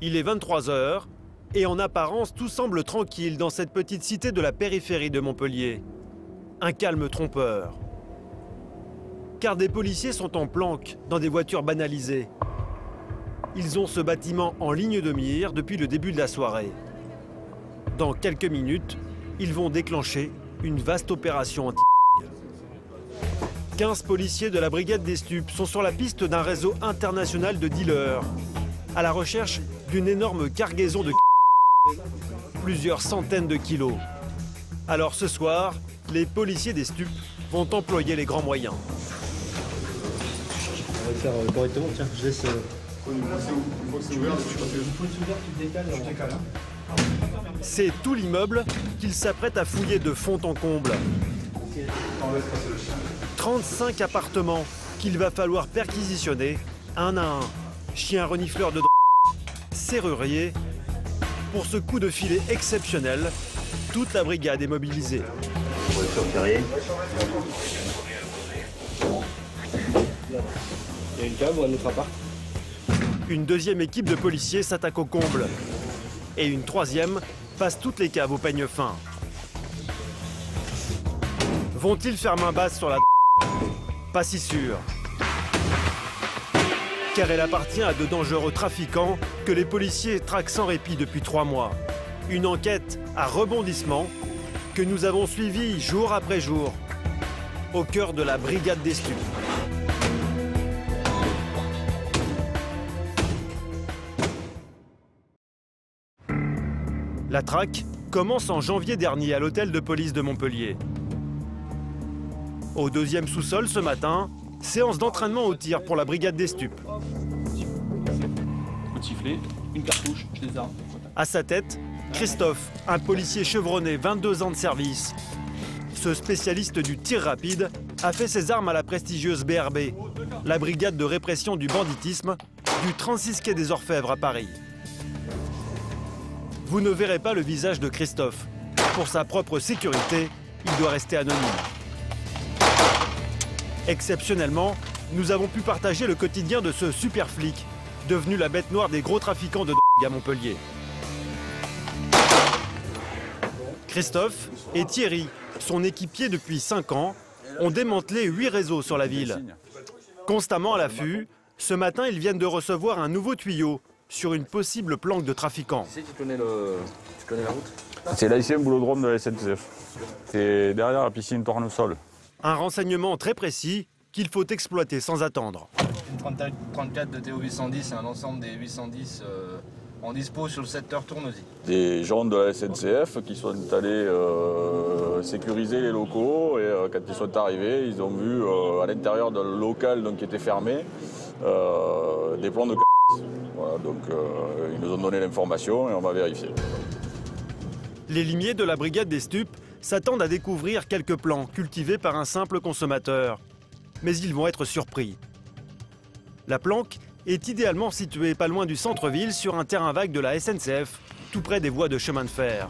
Il est 23 h et en apparence, tout semble tranquille dans cette petite cité de la périphérie de Montpellier. Un calme trompeur. Car des policiers sont en planque dans des voitures banalisées. Ils ont ce bâtiment en ligne de mire depuis le début de la soirée. Dans quelques minutes, ils vont déclencher une vaste opération anti. 15 policiers de la brigade des stupes sont sur la piste d'un réseau international de dealers, à la recherche d'une énorme cargaison de plusieurs centaines de kilos. Alors ce soir, les policiers des stupes vont employer les grands moyens. On va le faire correctement, tiens, je laisse... C'est tout l'immeuble qu'il s'apprête à fouiller de fond en comble. 35 appartements qu'il va falloir perquisitionner un à un. Chien renifleur de serrurier. Pour ce coup de filet exceptionnel, toute la brigade est mobilisée. Voiture ferrier. Il y a une cave ou un autre appart. Une deuxième équipe de policiers s'attaque au comble. Et une troisième passe toutes les caves au peigne fin. Vont-ils faire main basse sur la Pas si sûr. Car elle appartient à de dangereux trafiquants que les policiers traquent sans répit depuis 3 mois. Une enquête à rebondissement que nous avons suivie jour après jour, au cœur de la brigade des stupes. La traque commence en janvier dernier à l'hôtel de police de Montpellier. Au deuxième sous-sol ce matin, séance d'entraînement au tir pour la brigade des stupes. Coup de sifflet, une cartouche, je les arme. À sa tête, Christophe, un policier chevronné, 22 ans de service. Ce spécialiste du tir rapide a fait ses armes à la prestigieuse BRB, la brigade de répression du banditisme du 36 quai des Orfèvres à Paris. Vous ne verrez pas le visage de Christophe. Pour sa propre sécurité, il doit rester anonyme. Exceptionnellement, nous avons pu partager le quotidien de ce super flic, devenu la bête noire des gros trafiquants de drogue à Montpellier. Christophe et Thierry, son équipier depuis 5 ans, ont démantelé 8 réseaux sur la ville. Constamment à l'affût, ce matin, ils viennent de recevoir un nouveau tuyau sur une possible planque de trafiquants. Tu connais la route? C'est l'ancien boulodrome de la SNCF. C'est derrière la piscine Tournesol. Un renseignement très précis qu'il faut exploiter sans attendre. Une 34 de TO 810 et un ensemble des 810 en dispo sur le secteur Tournesy. Des gens de la SNCF qui sont allés sécuriser les locaux et quand ils sont arrivés, ils ont vu à l'intérieur d'un local donc, qui était fermé des plans de voilà, donc ils nous ont donné l'information et on va vérifier. Les limiers de la brigade des stupes s'attendent à découvrir quelques plants cultivés par un simple consommateur. Mais ils vont être surpris. La planque est idéalement située pas loin du centre-ville sur un terrain vague de la SNCF, tout près des voies de chemin de fer.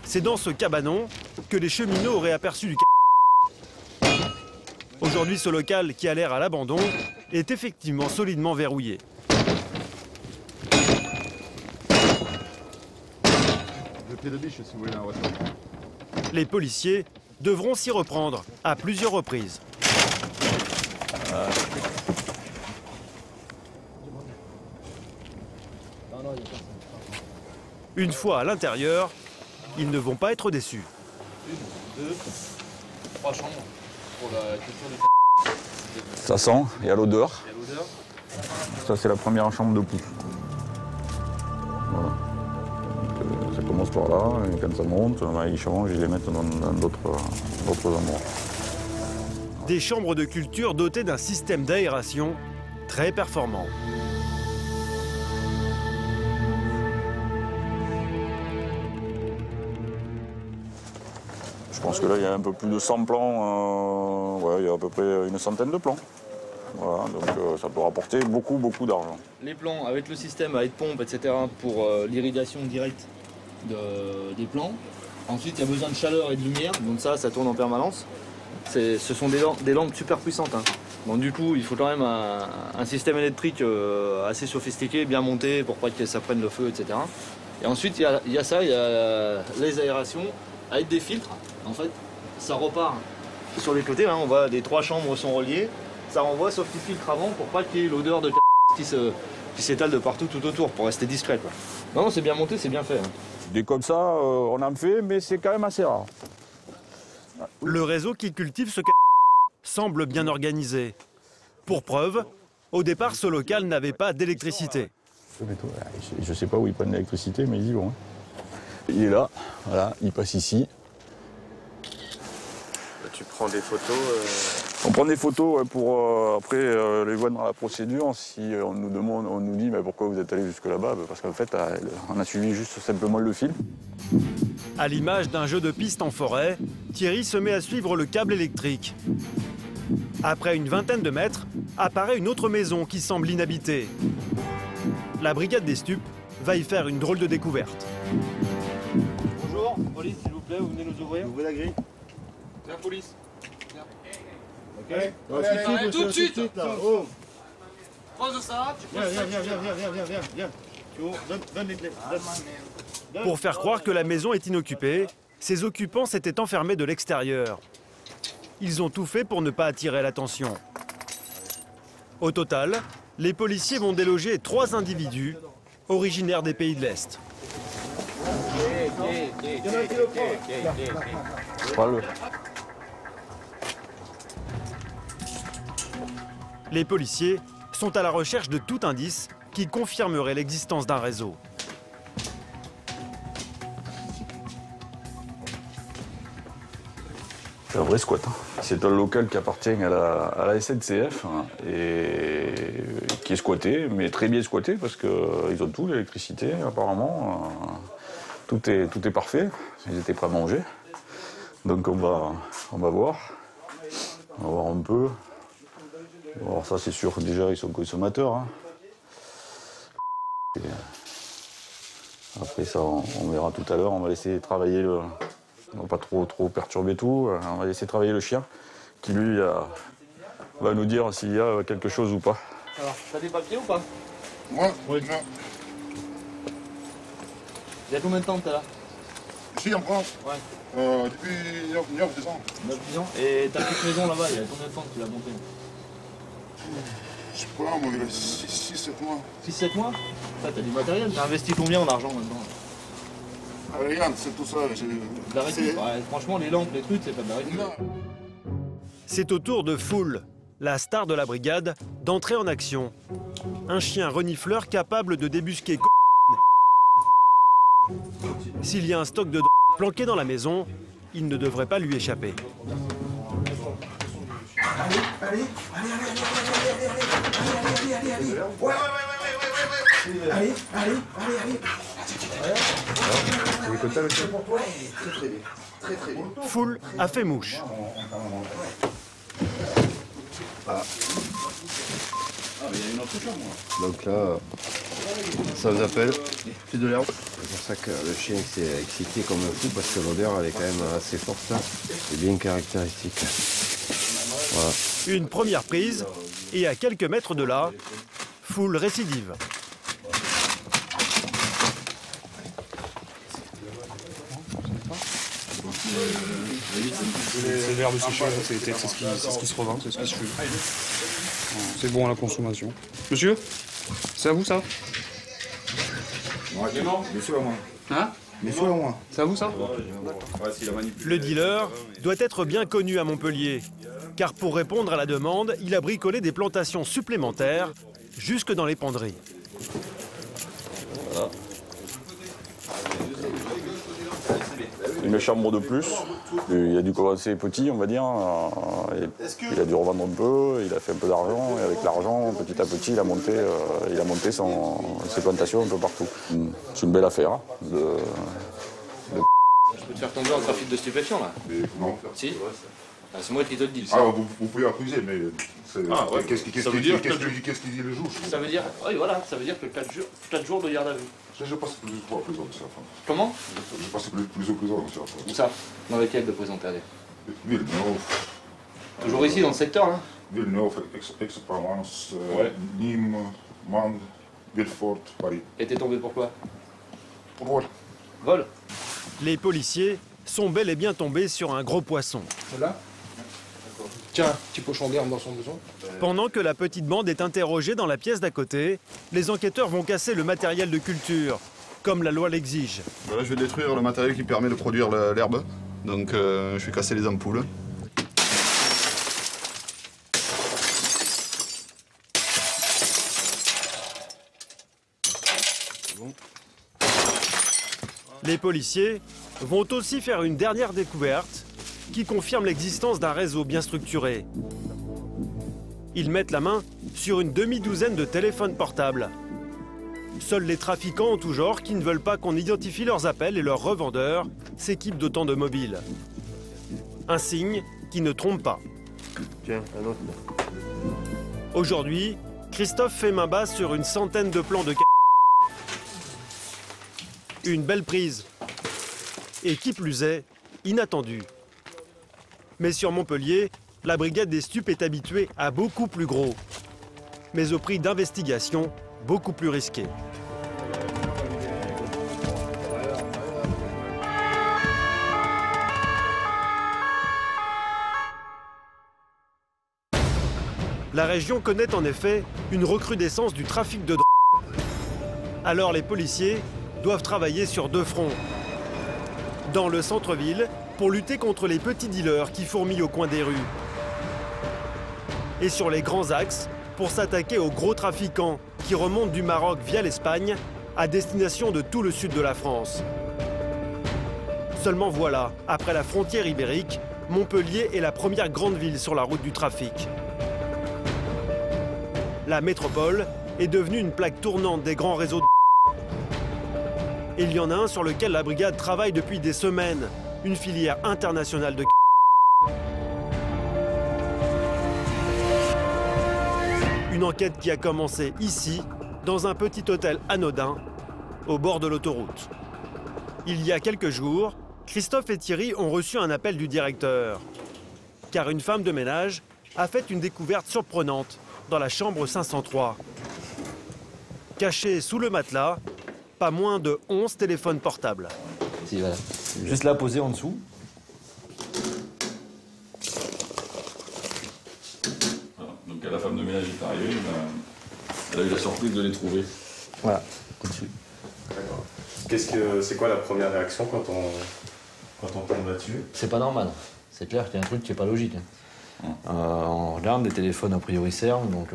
C'est dans ce cabanon que les cheminots auraient aperçu du Aujourd'hui, ce local, qui a l'air à l'abandon, est effectivement solidement verrouillé. Le pied de biche, si vous voulez, la voiture. Les policiers devront s'y reprendre à plusieurs reprises. Une fois à l'intérieur, ils ne vont pas être déçus. 1, 2, 3 chambres pour la culture du Ça sent, il y a l'odeur. Il y a l'odeur. Ça, c'est la première chambre de pouce. Voilà. Donc, ça commence par là, et quand ça monte, ils changent, ils les mettent dans d'autres endroits. Des chambres de culture dotées d'un système d'aération très performant. Je pense que là, il y a un peu plus de 100 plans. Ouais, il y a à peu près une centaine de plans. Voilà, donc ça peut rapporter beaucoup d'argent. Les plants avec le système avec pompe, etc. pour l'irrigation directe des plants. Ensuite, il y a besoin de chaleur et de lumière, donc ça tourne en permanence. Ce sont des lampes super puissantes. Hein. Donc du coup, il faut quand même un système électrique assez sophistiqué, bien monté pour pas que ça prenne le feu, etc. Et ensuite, il y a ça, il y a les aérations avec des filtres. En fait, ça repart sur les côtés. Hein, on voit les 3 chambres sont reliées. Ça renvoie sauf qu'il filtre avant pour pas qu'il y ait l'odeur de qui s'étale de partout tout autour pour rester discret. Quoi. Non, c'est bien monté, c'est bien fait. Hein. Des comme ça, on en fait, mais c'est quand même assez rare. Le réseau qui cultive ce semble bien organisé. Pour preuve, au départ, ce local n'avait pas d'électricité. Je ne sais pas où ils prennent l'électricité, mais ils y vont. Il est là, voilà, il passe ici. Tu prends des photos On prend des photos pour après les voir dans la procédure. Si on nous demande, on nous dit mais pourquoi vous êtes allé jusque là-bas, parce qu'en fait on a suivi juste simplement le fil. À l'image d'un jeu de piste en forêt, Thierry se met à suivre le câble électrique. Après une vingtaine de mètres, apparaît une autre maison qui semble inhabitée. La brigade des stupes va y faire une drôle de découverte. Bonjour, police, s'il vous plaît, vous venez nous ouvrir. Ouvrez la grille. La police. Ok. Allez, tout de suite. Là. Oh. Pose ça, tu Viens. Tu ouvres, donne les clés. Pour faire croire que la maison est inoccupée, ses occupants s'étaient enfermés de l'extérieur. Ils ont tout fait pour ne pas attirer l'attention. Au total, les policiers vont déloger 3 individus originaires des pays de l'Est. Prends-le. Les policiers sont à la recherche de tout indice qui confirmerait l'existence d'un réseau. C'est un vrai squat. Hein. C'est un local qui appartient à la SNCF hein, et qui est squatté, mais très bien squatté parce qu'ils ont tout, l'électricité apparemment. Tout est parfait. Ils étaient prêts à manger. Donc on va voir. On va voir un peu. Alors ça c'est sûr, déjà ils sont consommateurs. Hein. Et après ça on verra tout à l'heure, on va laisser travailler le. On va pas trop perturber tout, on va laisser travailler le chien qui lui va nous dire s'il y a quelque chose ou pas. Alors, t'as des papiers ou pas? Moi, Oui. non. Il y a combien de temps que t'es là? Je suis en France. Ouais. Depuis 9 ans. 9 ans. Et ta petite maison là-bas, il y a combien de temps que tu l'as montée? Je sais pas, moi, il a 6-7 mois. 6-7 mois? T'as du matériel? T'as investi combien en argent maintenant? Regarde, c'est tout ça. De la récup. Ouais, franchement, les lampes, les trucs, c'est pas de la récup. C'est au tour de Foul, la star de la brigade, d'entrer en action. Un chien renifleur capable de débusquer. S'il y a un stock de planqué dans la maison, il ne devrait pas lui échapper. Foul a fait mouche. Donc là, ça vous appelle plus de l'herbe. C'est pour ça que le chien s'est excité comme un fou parce que l'odeur elle est quand même assez forte là et bien caractéristique. Voilà. Une première prise, et à quelques mètres de là, Foul récidive. C'est l'herbe séchée, c'est ce qui se revend, c'est ce qui se fait. C'est bon à la consommation. Monsieur, c'est à vous ça? Bien sûr, moi. Hein? Bien sûr, moi. C'est à vous ça? Le dealer doit être bien connu à Montpellier, car pour répondre à la demande, il a bricolé des plantations supplémentaires jusque dans les penderies. Voilà. Une chambre de plus. Il a dû commencer petit, on va dire. Il a dû revendre un peu, il a fait un peu d'argent, et avec l'argent, petit à petit, il a monté ses plantations un peu partout. C'est une belle affaire. Hein, Je peux te faire tomber en trafic de stupéfiants là? Non. Si? Ah, c'est moi qui te le dis. Ah, vous pouvez accuser, mais Ah, ouais. qu'est-ce qu'il dit le juge? Ça veut dire, oui, voilà, ça veut dire que 4 jours de garde à vue. Je passe plusieurs fois en prison, c'est la fin. Comment? Je passe plusieurs prison, c'est la fin. Où ça? Dans lequel de prison t'es allé? Oui, non. Toujours ici, dans le secteur, là? Villeneuve, Aix-en-Provence, Ouais. Nîmes, Mende, Villefort, Paris. Et t'es tombé pourquoi? Pour voir. Vol? Les policiers sont bel et bien tombés sur un gros poisson. Là. Tiens, petit pochon d'herbe dans son besoin. Pendant que la petite bande est interrogée dans la pièce d'à côté, les enquêteurs vont casser le matériel de culture, comme la loi l'exige. Là, je vais détruire le matériel qui permet de produire l'herbe. Donc, je vais casser les ampoules. Les policiers vont aussi faire une dernière découverte qui confirme l'existence d'un réseau bien structuré. Ils mettent la main sur une demi-douzaine de téléphones portables. Seuls les trafiquants en tout genre qui ne veulent pas qu'on identifie leurs appels et leurs revendeurs s'équipent d'autant de mobiles. Un signe qui ne trompe pas. Tiens, un autre. Aujourd'hui, Christophe fait main basse sur une centaine de plans de une belle prise. Et qui plus est, inattendue. Mais sur Montpellier, la brigade des stupes est habituée à beaucoup plus gros. Mais au prix d'investigations beaucoup plus risquées. La région connaît en effet une recrudescence du trafic de drogue. Alors les policiers doivent travailler sur deux fronts. Dans le centre-ville, pour lutter contre les petits dealers qui fourmillent au coin des rues. Et sur les grands axes, pour s'attaquer aux gros trafiquants qui remontent du Maroc via l'Espagne à destination de tout le sud de la France. Seulement voilà, après la frontière ibérique, Montpellier est la première grande ville sur la route du trafic. La métropole est devenue une plaque tournante des grands réseaux de... Et il y en a un sur lequel la brigade travaille depuis des semaines, une filière internationale de... Une enquête qui a commencé ici, dans un petit hôtel anodin, au bord de l'autoroute. Il y a quelques jours, Christophe et Thierry ont reçu un appel du directeur. Car une femme de ménage a fait une découverte surprenante dans la chambre 503. Caché sous le matelas, pas moins de 11 téléphones portables. Si, voilà. Juste là, posé en dessous. Voilà. Donc quand la femme de ménage est arrivée, elle a eu la surprise de les trouver. Voilà, au-dessus. D'accord. C'est quoi la première réaction quand on tombe là-dessus? C'est pas normal. C'est clair qu'il y a un truc qui est pas logique. On regarde, les téléphones a priori servent, donc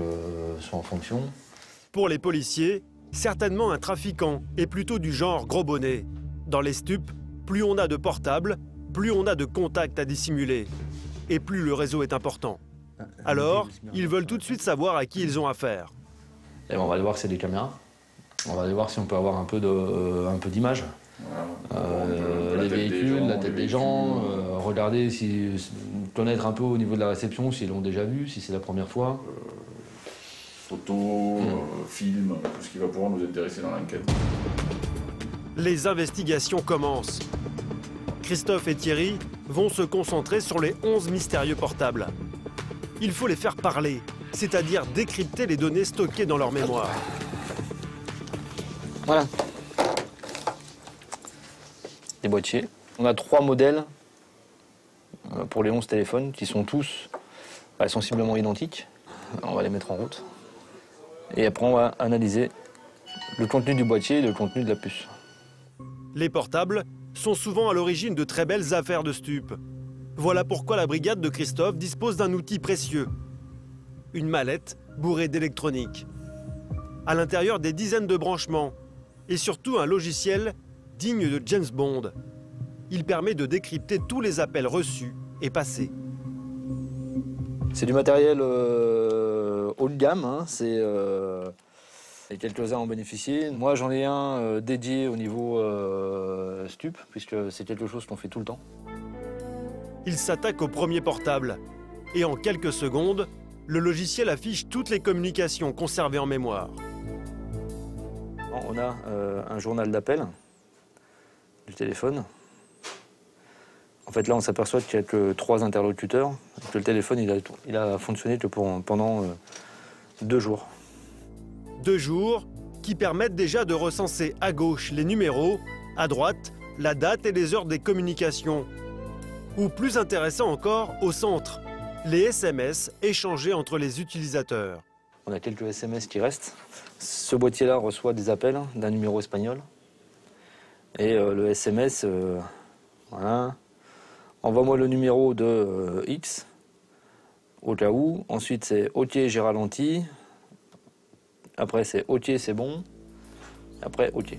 sont en fonction. Pour les policiers, certainement un trafiquant est plutôt du genre gros bonnet. Dans les stupes, plus on a de portables, plus on a de contacts à dissimuler. Et plus le réseau est important. Alors, ils veulent tout de suite savoir à qui ils ont affaire. Et on va aller voir que c'est des caméras. On va aller voir si on peut avoir un peu d'images. Les véhicules, la tête des gens, regarder, connaître un peu au niveau de la réception, s'ils l'ont déjà vu, si c'est la première fois. Photos, films, tout ce qui va pouvoir nous intéresser dans l'enquête. Les investigations commencent. Christophe et Thierry vont se concentrer sur les 11 mystérieux portables. Il faut les faire parler, c'est-à-dire décrypter les données stockées dans leur mémoire. Voilà. Les boîtiers. On a 3 modèles pour les 11 téléphones qui sont tous sensiblement identiques. On va les mettre en route. Et après, on va analyser le contenu du boîtier et le contenu de la puce. Les portables sont souvent à l'origine de très belles affaires de stupes. Voilà pourquoi la brigade de Christophe dispose d'un outil précieux. Une mallette bourrée d'électronique. À l'intérieur, des dizaines de branchements. Et surtout un logiciel digne de James Bond. Il permet de décrypter tous les appels reçus et passés. C'est du matériel haut de gamme, hein. Et quelques-uns en bénéficient. Moi, j'en ai un dédié au niveau stup, puisque c'est quelque chose qu'on fait tout le temps. Il s'attaque au premier portable. Et en quelques secondes, le logiciel affiche toutes les communications conservées en mémoire. On a un journal d'appel du téléphone. En fait, là, on s'aperçoit qu'il n'y a que 3 interlocuteurs, que le téléphone, il a fonctionné que pendant 2 jours. 2 jours qui permettent déjà de recenser à gauche les numéros, à droite, la date et les heures des communications. Ou plus intéressant encore, au centre, les SMS échangés entre les utilisateurs. On a quelques SMS qui restent. Ce boîtier-là reçoit des appels d'un numéro espagnol. Et le SMS, voilà. Envoie-moi le numéro de X, au cas où. Ensuite, c'est OK, j'ai ralenti. Après, c'est OK, c'est bon. Après, OK.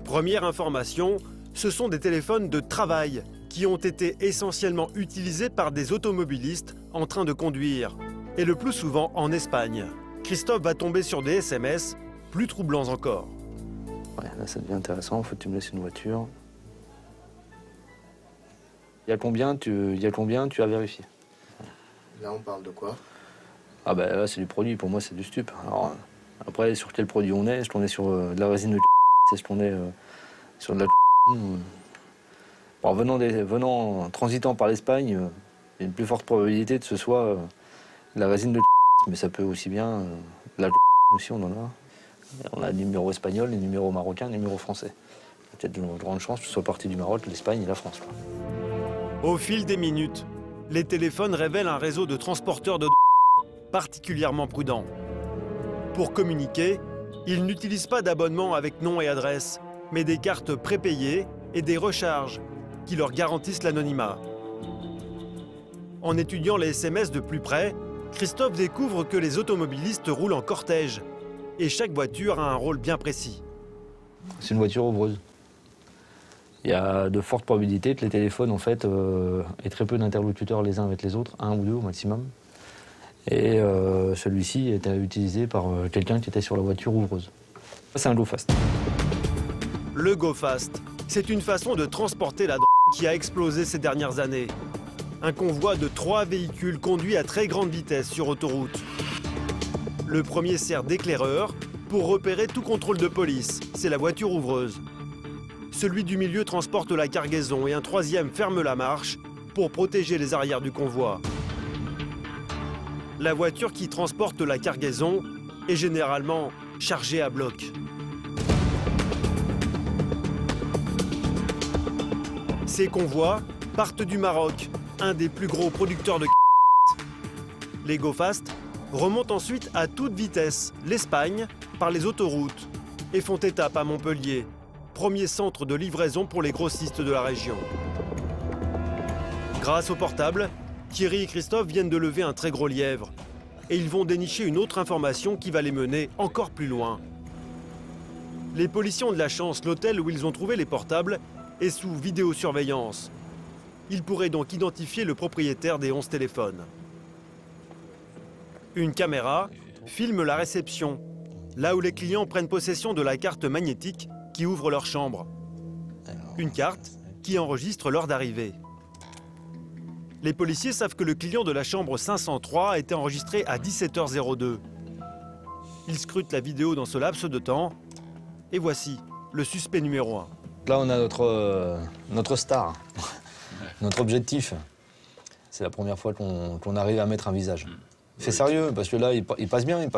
Première information, ce sont des téléphones de travail qui ont été essentiellement utilisés par des automobilistes en train de conduire. Et le plus souvent en Espagne. Christophe va tomber sur des SMS plus troublants encore. Ouais, là, ça devient intéressant. Faut que tu me laisses une voiture. Il y a combien tu as vérifié? Là, on parle de quoi? Ah ben là, c'est du produit. Pour moi, c'est du stup. Alors, après, sur quel produit on est? Est-ce qu'on est sur de la résine de est-ce qu'on est sur de la bon, transitant par l'Espagne, il y a une plus forte probabilité que ce soit de la résine de mais ça peut aussi bien de la aussi, on en a. On a le numéro espagnol, les numéros marocains, les numéros français. Peut-être de grandes chances que ce soit parti du Maroc, l'Espagne et la France. Au fil des minutes, les téléphones révèlent un réseau de transporteurs de particulièrement prudent. Pour communiquer, ils n'utilisent pas d'abonnement avec nom et adresse, mais des cartes prépayées et des recharges qui leur garantissent l'anonymat. En étudiant les SMS de plus près, Christophe découvre que les automobilistes roulent en cortège et chaque voiture a un rôle bien précis. C'est une voiture ouvreuse. Il y a de fortes probabilités que les téléphones en fait, aient très peu d'interlocuteurs les uns avec les autres, 1 ou 2 au maximum. Et celui-ci était utilisé par quelqu'un qui était sur la voiture ouvreuse. C'est un go-fast. Le go-fast, c'est une façon de transporter la drogue qui a explosé ces dernières années. Un convoi de 3 véhicules conduit à très grande vitesse sur autoroute. Le premier sert d'éclaireur pour repérer tout contrôle de police, c'est la voiture ouvreuse. Celui du milieu transporte la cargaison et un 3e ferme la marche pour protéger les arrières du convoi. La voiture qui transporte la cargaison est généralement chargée à bloc. Ces convois partent du Maroc, un des plus gros producteurs de Les go-fast remontent ensuite à toute vitesse l'Espagne par les autoroutes et font étape à Montpellier, premier centre de livraison pour les grossistes de la région. Grâce au portable, Thierry et Christophe viennent de lever un très gros lièvre et ils vont dénicher une autre information qui va les mener encore plus loin. Les policiers ont de la chance, l'hôtel où ils ont trouvé les portables est sous vidéosurveillance. Ils pourraient donc identifier le propriétaire des 11 téléphones. Une caméra filme la réception, là où les clients prennent possession de la carte magnétique qui ouvre leur chambre. Une carte qui enregistre l'heure d'arrivée. Les policiers savent que le client de la chambre 503 a été enregistré à 17h02. Ils scrutent la vidéo dans ce laps de temps et voici le suspect numéro 1. Là, on a notre star, notre objectif. C'est la première fois qu'on arrive à mettre un visage. C'est sérieux, parce que là, il passe bien, il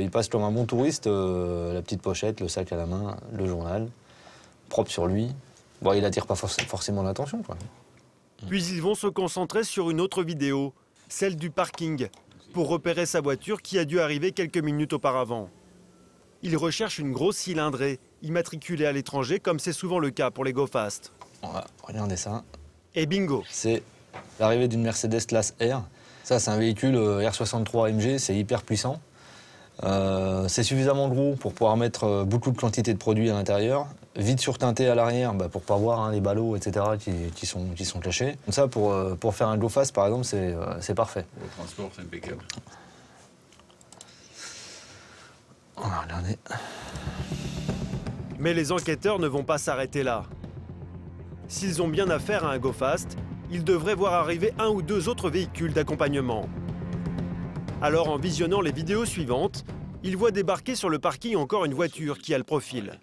passe comme un bon touriste, la petite pochette, le sac à la main, le journal, propre sur lui. Bon, il attire pas forcément l'attention, quoi. Puis ils vont se concentrer sur une autre vidéo, celle du parking, pour repérer sa voiture qui a dû arriver quelques minutes auparavant. Ils recherchent une grosse cylindrée, immatriculée à l'étranger, comme c'est souvent le cas pour les go-fast. On va regarder ça. Et bingo! C'est l'arrivée d'une Mercedes classe R. Ça, c'est un véhicule R63 AMG, c'est hyper puissant. C'est suffisamment gros pour pouvoir mettre beaucoup de quantité de produits à l'intérieur. Vite surteinté à l'arrière, pour pas voir les ballots, etc. qui sont cachés. Donc ça, pour faire un go-fast, par exemple, c'est parfait. Pour le transport, c'est impeccable. On va regarder. Mais les enquêteurs ne vont pas s'arrêter là. S'ils ont bien affaire à un go-fast, ils devraient voir arriver 1 ou 2 autres véhicules d'accompagnement. Alors, en visionnant les vidéos suivantes, ils voient débarquer sur le parking encore une voiture qui a le profil.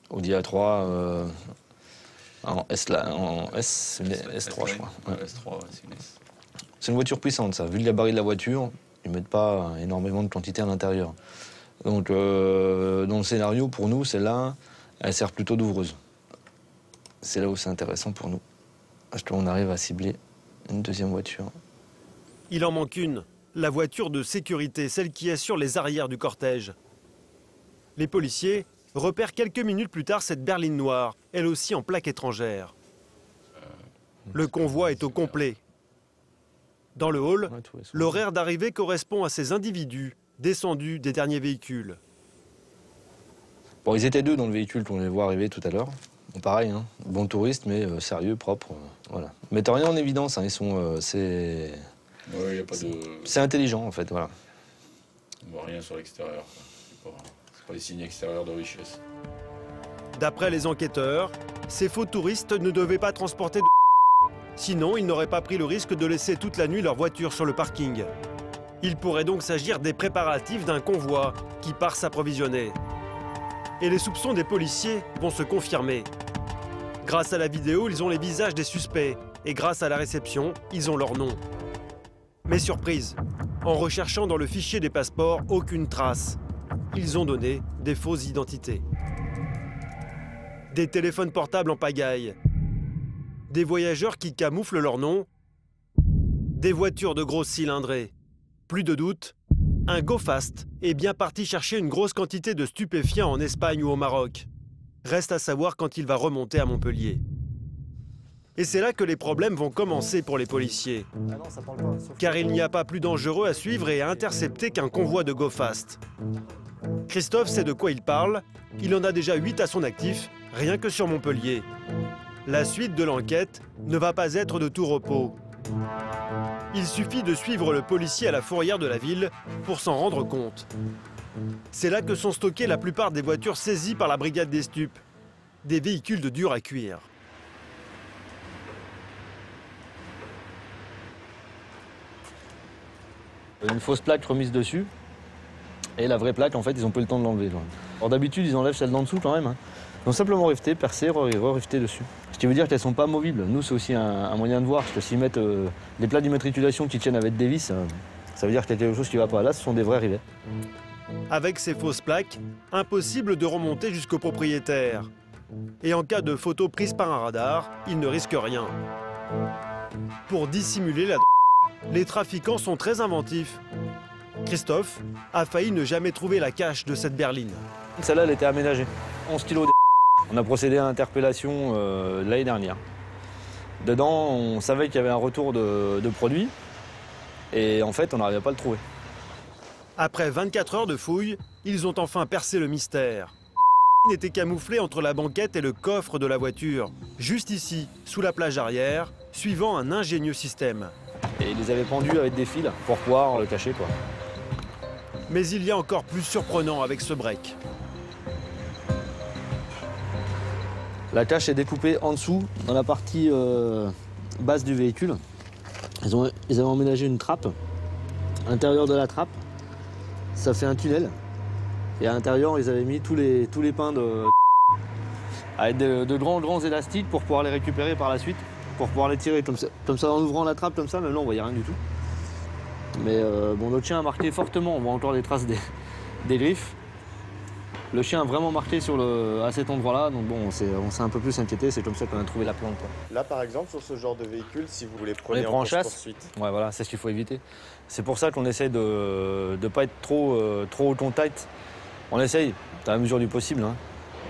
Audi A3, En S, là, en S, S3, je crois. Ouais. S3, c'est une S. C'est une voiture puissante, ça. Vu le gabarit de la voiture, ils ne mettent pas énormément de quantité à l'intérieur. Donc, dans le scénario, pour nous, celle-là, elle sert plutôt d'ouvreuse. C'est là où c'est intéressant pour nous. Parce qu'on arrive à cibler une deuxième voiture. Il en manque une, la voiture de sécurité, celle qui assure les arrières du cortège. Les policiers repèrent quelques minutes plus tard cette berline noire, elle aussi en plaque étrangère. Le convoi est au complet. Dans le hall, l'horaire d'arrivée correspond à ces individus descendus des derniers véhicules. Bon, ils étaient deux dans le véhicule qu'on les voit arriver tout à l'heure. Bon, pareil, hein, bons touristes, mais sérieux, propres. Voilà. Ils mettent rien en évidence, hein, ils sont... c'est intelligent, en fait, voilà. On voit rien sur l'extérieur. C'est pas des signes extérieurs de richesse. D'après les enquêteurs, ces faux touristes ne devaient pas transporter de... Sinon, ils n'auraient pas pris le risque de laisser toute la nuit leur voiture sur le parking. Il pourrait donc s'agir des préparatifs d'un convoi qui part s'approvisionner. Et les soupçons des policiers vont se confirmer. Grâce à la vidéo, ils ont les visages des suspects. Et grâce à la réception, ils ont leur nom. Mais surprise, en recherchant dans le fichier des passeports, aucune trace. Ils ont donné des fausses identités. Des téléphones portables en pagaille. Des voyageurs qui camouflent leur nom. Des voitures de grosses cylindrées. Plus de doute, un go-fast est bien parti chercher une grosse quantité de stupéfiants en Espagne ou au Maroc. Reste à savoir quand il va remonter à Montpellier. Et c'est là que les problèmes vont commencer pour les policiers. Car il n'y a pas plus dangereux à suivre et à intercepter qu'un convoi de go-fast. Christophe sait de quoi il parle. Il en a déjà 8 à son actif, rien que sur Montpellier. La suite de l'enquête ne va pas être de tout repos. Il suffit de suivre le policier à la fourrière de la ville pour s'en rendre compte. C'est là que sont stockées la plupart des voitures saisies par la brigade des stupes. Des véhicules de dur à cuire. Une fausse plaque remise dessus. Et la vraie plaque, en fait, ils n'ont pas eu le temps de l'enlever. Alors d'habitude, ils enlèvent celle d'en dessous quand même. Hein. Ils ont simplement rifté, percé, re-rifté dessus. Ce qui veut dire qu'elles ne sont pas movibles. Nous, c'est aussi un moyen de voir. Parce que s'ils mettent les plaques d'immatriculation qui tiennent avec des vis, ça veut dire qu'il y a quelque chose qui ne va pas. Là, ce sont des vrais rivets. Avec ces fausses plaques, impossible de remonter jusqu'au propriétaire. Et en cas de photo prise par un radar, ils ne risquent rien. Pour dissimuler la drogue, les trafiquants sont très inventifs. Christophe a failli ne jamais trouver la cache de cette berline. Celle-là, elle était aménagée. 11 kilos de... On a procédé à l'interpellation l'année dernière. Dedans, on savait qu'il y avait un retour de produit. Et en fait, on n'arrivait pas à le trouver. Après 24 heures de fouilles, ils ont enfin percé le mystère. Il était camouflé entre la banquette et le coffre de la voiture, juste ici, sous la plage arrière, suivant un ingénieux système. Et ils les avaient pendus avec des fils pour pouvoir le cacher, quoi. Mais il y a encore plus surprenant avec ce break. La cache est découpée en dessous, dans la partie basse du véhicule. Ils avaient emménagé une trappe. À l'intérieur de la trappe, ça fait un tunnel. Et à l'intérieur, ils avaient mis tous les pins avec de grands élastiques pour pouvoir les récupérer par la suite, pour pouvoir les tirer comme ça en ouvrant la trappe comme ça. Mais là, on voyait rien du tout. Mais bon, notre chien a marqué fortement. On voit encore les traces des griffes. Le chien a vraiment marqué à cet endroit-là, donc bon, on s'est un peu plus inquiété, c'est comme ça qu'on a trouvé la plante, quoi. Là, par exemple, sur ce genre de véhicule, si vous les prenez en chasse, poursuite, ouais, voilà, c'est ce qu'il faut éviter. C'est pour ça qu'on essaie de ne pas être trop au contact. On essaye, à la mesure du possible, hein,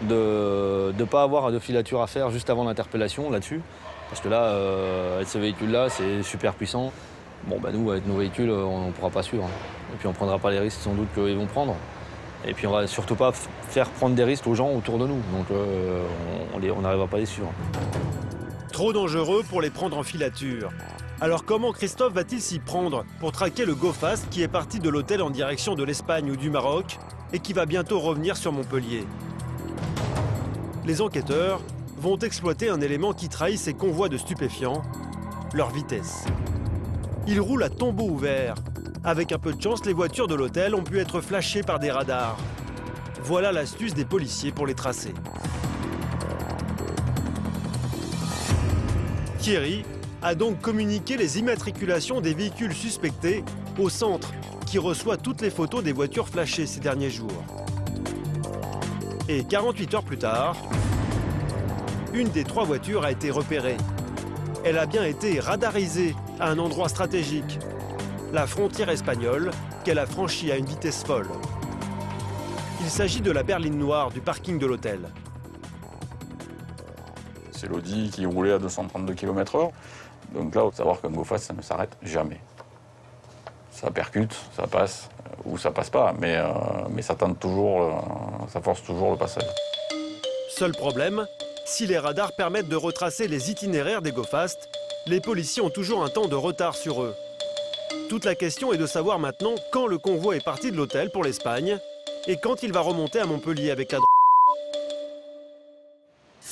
de ne pas avoir de filature à faire juste avant l'interpellation là-dessus. Parce que là, avec ce véhicule-là, c'est super puissant. Bon, bah nous, avec nos véhicules, on ne pourra pas suivre. Hein. Et puis on ne prendra pas les risques sans doute qu'ils vont prendre. Et puis on va surtout pas faire prendre des risques aux gens autour de nous, donc on n'arrivera pas à les suivre. Trop dangereux pour les prendre en filature. Alors comment Christophe va-t-il s'y prendre pour traquer le go-fast qui est parti de l'hôtel en direction de l'Espagne ou du Maroc et qui va bientôt revenir sur Montpellier? Les enquêteurs vont exploiter un élément qui trahit ces convois de stupéfiants, leur vitesse. Ils roulent à tombeau ouvert. Avec un peu de chance, les voitures de l'hôtel ont pu être flashées par des radars. Voilà l'astuce des policiers pour les tracer. Thierry a donc communiqué les immatriculations des véhicules suspectés au centre, qui reçoit toutes les photos des voitures flashées ces derniers jours. Et 48 heures plus tard, une des 3 voitures a été repérée. Elle a bien été radarisée à un endroit stratégique, la frontière espagnole qu'elle a franchie à une vitesse folle. Il s'agit de la berline noire du parking de l'hôtel. C'est l'Audi qui roulait à 232 km/h. Donc là, il faut savoir qu'un go-fast, ça ne s'arrête jamais. Ça percute, ça passe, ou ça passe pas, mais ça tente toujours, ça force toujours le passage. Seul problème, si les radars permettent de retracer les itinéraires des go-fast, les policiers ont toujours un temps de retard sur eux. Toute la question est de savoir maintenant quand le convoi est parti de l'hôtel pour l'Espagne et quand il va remonter à Montpellier avec la drogue.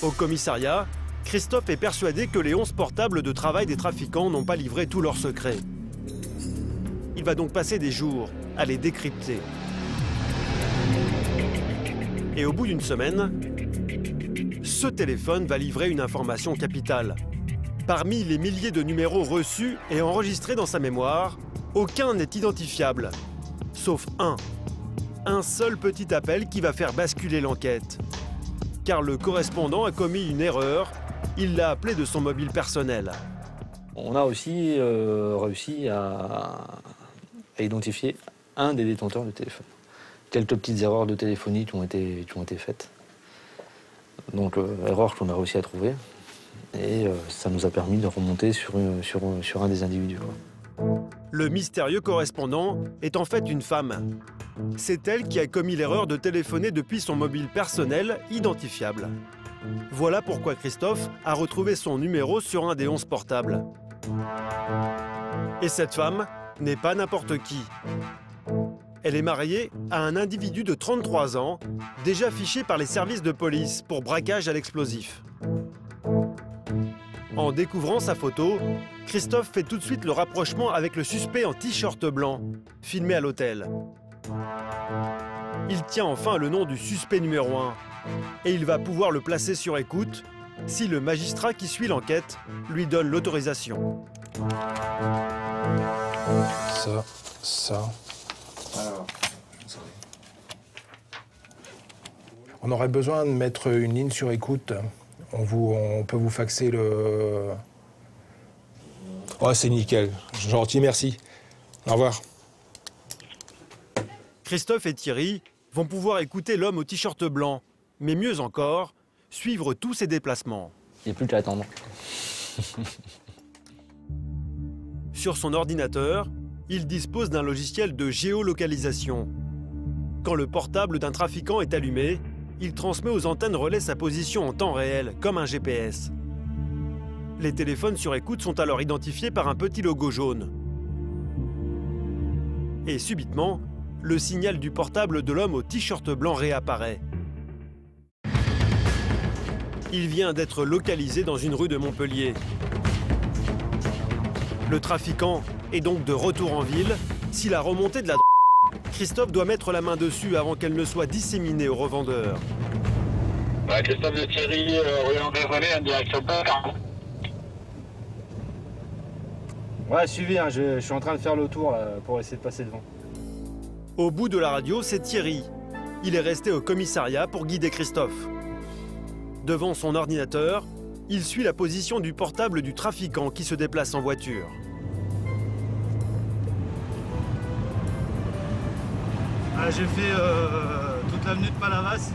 Au commissariat, Christophe est persuadé que les 11 portables de travail des trafiquants n'ont pas livré tous leurs secrets. Il va donc passer des jours à les décrypter. Et au bout d'une semaine, ce téléphone va livrer une information capitale. Parmi les milliers de numéros reçus et enregistrés dans sa mémoire, aucun n'est identifiable, sauf un. Un seul petit appel qui va faire basculer l'enquête. Car le correspondant a commis une erreur, il l'a appelé de son mobile personnel. On a aussi réussi à identifier un des détenteurs du téléphone. Quelques petites erreurs de téléphonie qui ont été faites. Donc, erreurs qu'on a réussi à trouver. Et ça nous a permis de remonter sur un des individus. Le mystérieux correspondant est en fait une femme. C'est elle qui a commis l'erreur de téléphoner depuis son mobile personnel identifiable. Voilà pourquoi Christophe a retrouvé son numéro sur un des 11 portables. Et cette femme n'est pas n'importe qui. Elle est mariée à un individu de 33 ans, déjà fiché par les services de police pour braquage à l'explosif. En découvrant sa photo, Christophe fait tout de suite le rapprochement avec le suspect en t-shirt blanc, filmé à l'hôtel. Il tient enfin le nom du suspect numéro 1 et il va pouvoir le placer sur écoute si le magistrat qui suit l'enquête lui donne l'autorisation. Ça. On aurait besoin de mettre une ligne sur écoute. On peut vous faxer le... Oh, c'est nickel. Gentil, merci. Au revoir. Christophe et Thierry vont pouvoir écouter l'homme au t-shirt blanc, mais mieux encore, suivre tous ses déplacements. Il n'y a plus qu'à attendre. Sur son ordinateur, il dispose d'un logiciel de géolocalisation. Quand le portable d'un trafiquant est allumé, il transmet aux antennes relais sa position en temps réel, comme un GPS. Les téléphones sur écoute sont alors identifiés par un petit logo jaune. Et subitement, le signal du portable de l'homme au t-shirt blanc réapparaît. Il vient d'être localisé dans une rue de Montpellier. Le trafiquant est donc de retour en ville. Si la remontée de la drogue, Christophe doit mettre la main dessus avant qu'elle ne soit disséminée aux revendeurs. Christophe de Thierry, rue André-René, en direction Paris. Ouais, suivi, hein, je suis en train de faire le tour là, pour essayer de passer devant. Au bout de la radio, c'est Thierry. Il est resté au commissariat pour guider Christophe. Devant son ordinateur, il suit la position du portable du trafiquant qui se déplace en voiture. J'ai fait toute l'avenue de Palavas,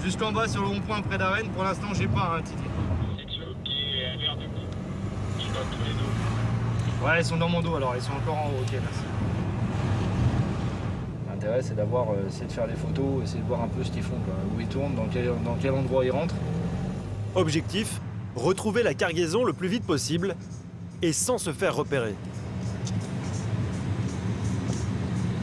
jusqu'en bas sur le rond-point près d'Arène. Pour l'instant, j'ai pas un titre. Ouais, ils sont dans mon dos alors, ils sont encore en haut. Ok, merci. L'intérêt, c'est d'avoir, essayer de faire des photos, essayer de voir un peu ce qu'ils font, quoi, où ils tournent, dans quel endroit ils rentrent. Objectif, retrouver la cargaison le plus vite possible et sans se faire repérer.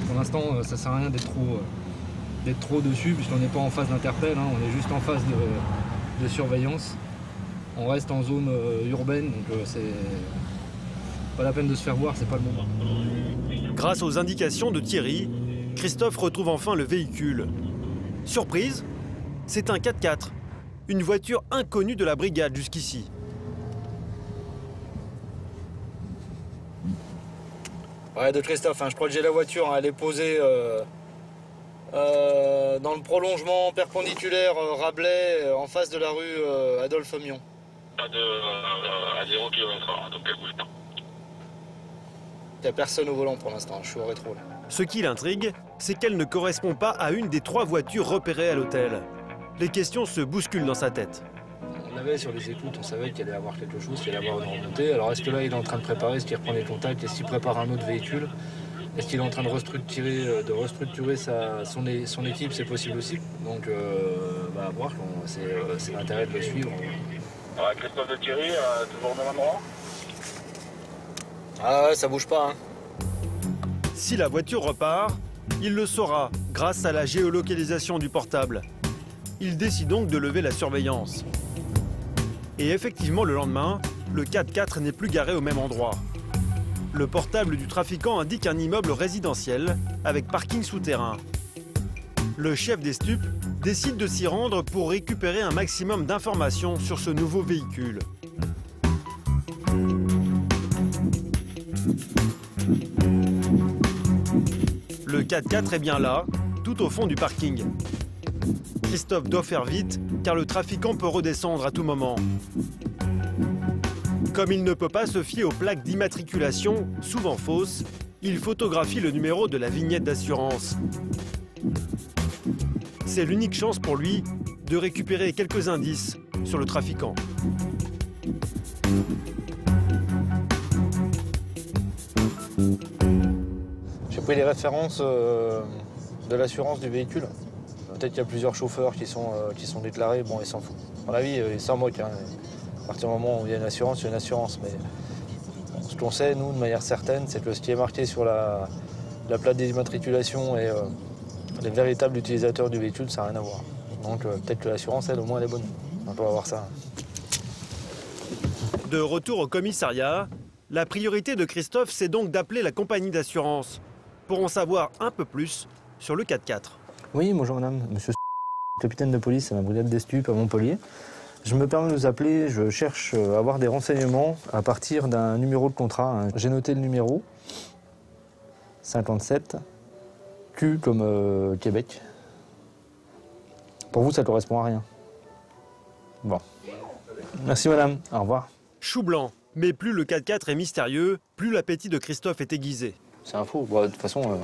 Pour l'instant, ça sert à rien d'être trop dessus, puisqu'on n'est pas en phase d'interpelle, hein, on est juste en phase de surveillance. On reste en zone urbaine, donc c'est pas la peine de se faire voir, c'est pas le moment. Grâce aux indications de Thierry, Christophe retrouve enfin le véhicule. Surprise, c'est un 4x4, une voiture inconnue de la brigade jusqu'ici. Ouais, de Christophe, hein. Je crois que j'ai la voiture, hein. Elle est posée dans le prolongement perpendiculaire Rabelais, en face de la rue Adolphe Mion. Pas de à 0 km/h, donc elle bouge pas. Il n'y a personne au volant pour l'instant, je suis au rétro là. Ce qui l'intrigue, c'est qu'elle ne correspond pas à une des 3 voitures repérées à l'hôtel. Les questions se bousculent dans sa tête. On l'avait sur les écoutes, on savait qu'il allait y avoir quelque chose, qu'il allait y avoir une remontée. Alors est-ce que là il est en train de préparer, est-ce qu'il reprend les contacts, est-ce qu'il prépare un autre véhicule? Est-ce qu'il est en train de restructurer son équipe? C'est possible aussi. Donc à voir, c'est l'intérêt de le suivre. Christophe de Thierry, toujours au même endroit? Ah ouais, ça bouge pas. Hein. Si la voiture repart, il le saura grâce à la géolocalisation du portable. Il décide donc de lever la surveillance. Et effectivement, le lendemain, le 4x4 n'est plus garé au même endroit. Le portable du trafiquant indique un immeuble résidentiel avec parking souterrain. Le chef des stupes décide de s'y rendre pour récupérer un maximum d'informations sur ce nouveau véhicule. Le 4x4 est bien là, tout au fond du parking. Christophe doit faire vite, car le trafiquant peut redescendre à tout moment. Comme il ne peut pas se fier aux plaques d'immatriculation, souvent fausses, il photographie le numéro de la vignette d'assurance. C'est l'unique chance pour lui de récupérer quelques indices sur le trafiquant. J'ai pris les références de l'assurance du véhicule. Peut-être qu'il y a plusieurs chauffeurs qui sont déclarés, bon, ils s'en foutent. À mon avis, ils s'en moquent. Hein. À partir du moment où il y a une assurance, il y a une assurance. Mais bon, ce qu'on sait, nous, de manière certaine, c'est que ce qui est marqué sur la plaque d'immatriculation et les véritables utilisateurs du véhicule, ça n'a rien à voir. Donc peut-être que l'assurance, elle, au moins, elle est bonne. On peut avoir ça. De retour au commissariat, la priorité de Christophe, c'est donc d'appeler la compagnie d'assurance pour en savoir un peu plus sur le 4x4. Oui, bonjour madame, monsieur capitaine de police à la brigade des stupes à Montpellier. Je me permets de vous appeler, je cherche à avoir des renseignements à partir d'un numéro de contrat. J'ai noté le numéro 57, Q comme Québec. Pour vous, ça ne correspond à rien. Bon. Merci madame, au revoir. Chou blanc, mais plus le 4x4 est mystérieux, plus l'appétit de Christophe est aiguisé. C'est un faux. Bon, de toute façon,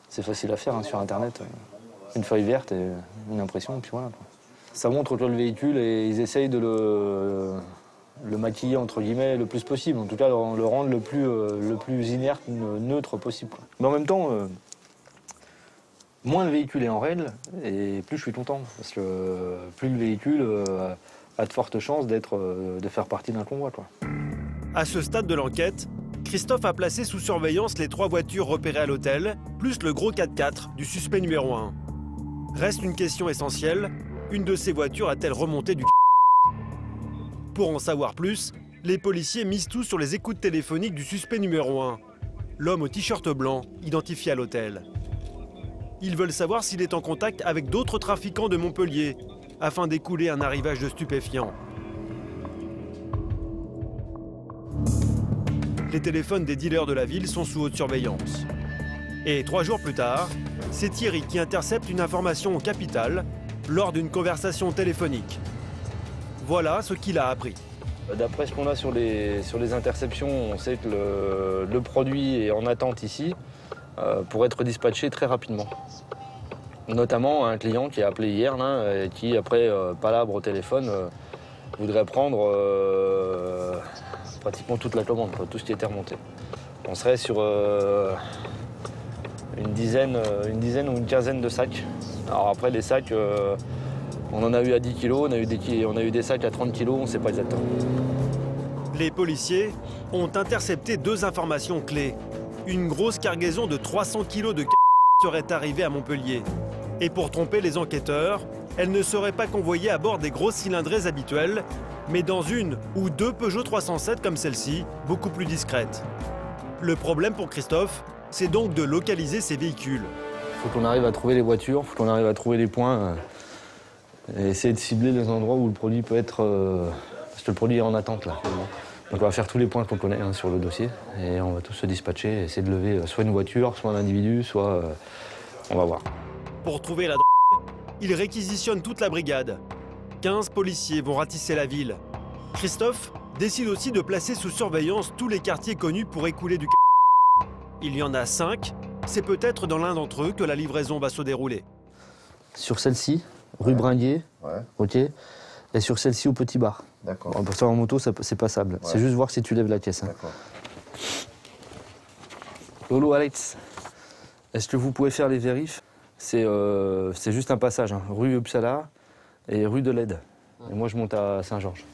c'est facile à faire hein, sur Internet. Une feuille verte et une impression, et puis voilà. Quoi. Ça montre que le véhicule et ils essayent de le maquiller, entre guillemets, le plus possible. En tout cas, le rendre le plus inerte, neutre possible. Quoi. Mais en même temps, moins le véhicule est en règle, et plus je suis content. Parce que plus le véhicule a de fortes chances de faire partie d'un convoi. Quoi. À ce stade de l'enquête, Christophe a placé sous surveillance les 3 voitures repérées à l'hôtel, plus le gros 4x4 du suspect numéro 1. Reste une question essentielle, une de ces voitures a-t-elle remonté du Pour en savoir plus, les policiers misent tout sur les écoutes téléphoniques du suspect numéro 1, l'homme au t-shirt blanc identifié à l'hôtel. Ils veulent savoir s'il est en contact avec d'autres trafiquants de Montpellier, afin d'écouler un arrivage de stupéfiants. Les téléphones des dealers de la ville sont sous haute surveillance. Et 3 jours plus tard, c'est Thierry qui intercepte une information capitale lors d'une conversation téléphonique. Voilà ce qu'il a appris. D'après ce qu'on a sur les interceptions, on sait que le produit est en attente ici pour être dispatché très rapidement. Notamment un client qui a appelé hier là, et qui, après palabre au téléphone, voudrait prendre pratiquement toute la commande, tout ce qui était remonté. On serait sur une dizaine ou une quinzaine de sacs. Alors après, les sacs, on en a eu à 10 kg, on a eu des sacs à 30 kg, on ne sait pas exactement. Les policiers ont intercepté 2 informations clés. Une grosse cargaison de 300 kg de serait arrivée à Montpellier. Et pour tromper les enquêteurs, elle ne serait pas convoyée à bord des grosses cylindrées habituelles, mais dans une ou 2 Peugeot 307 comme celle-ci, beaucoup plus discrètes. Le problème pour Christophe, c'est donc de localiser ces véhicules. Il faut qu'on arrive à trouver les voitures, il faut qu'on arrive à trouver les points et essayer de cibler les endroits où le produit peut être... parce que le produit est en attente là. Donc on va faire tous les points qu'on connaît sur le dossier et on va tous se dispatcher, essayer de lever soit une voiture, soit un individu, soit... on va voir. Pour trouver la drogue, il réquisitionne toute la brigade. 15 policiers vont ratisser la ville. Christophe décide aussi de placer sous surveillance tous les quartiers connus pour écouler du c***. Il y en a 5. C'est peut-être dans l'un d'entre eux que la livraison va se dérouler. Sur celle-ci, rue Bringuier, ok, et sur celle-ci au Petit Bar. D'accord. Pour ça en moto, c'est passable. Ouais. C'est juste voir si tu lèves la caisse. Hein. D'accord. Lolo, Alex, est-ce que vous pouvez faire les vérifs? C'est juste un passage, hein, rue Uppsala et rue de l'Aide. Et moi, je monte à Saint-Georges.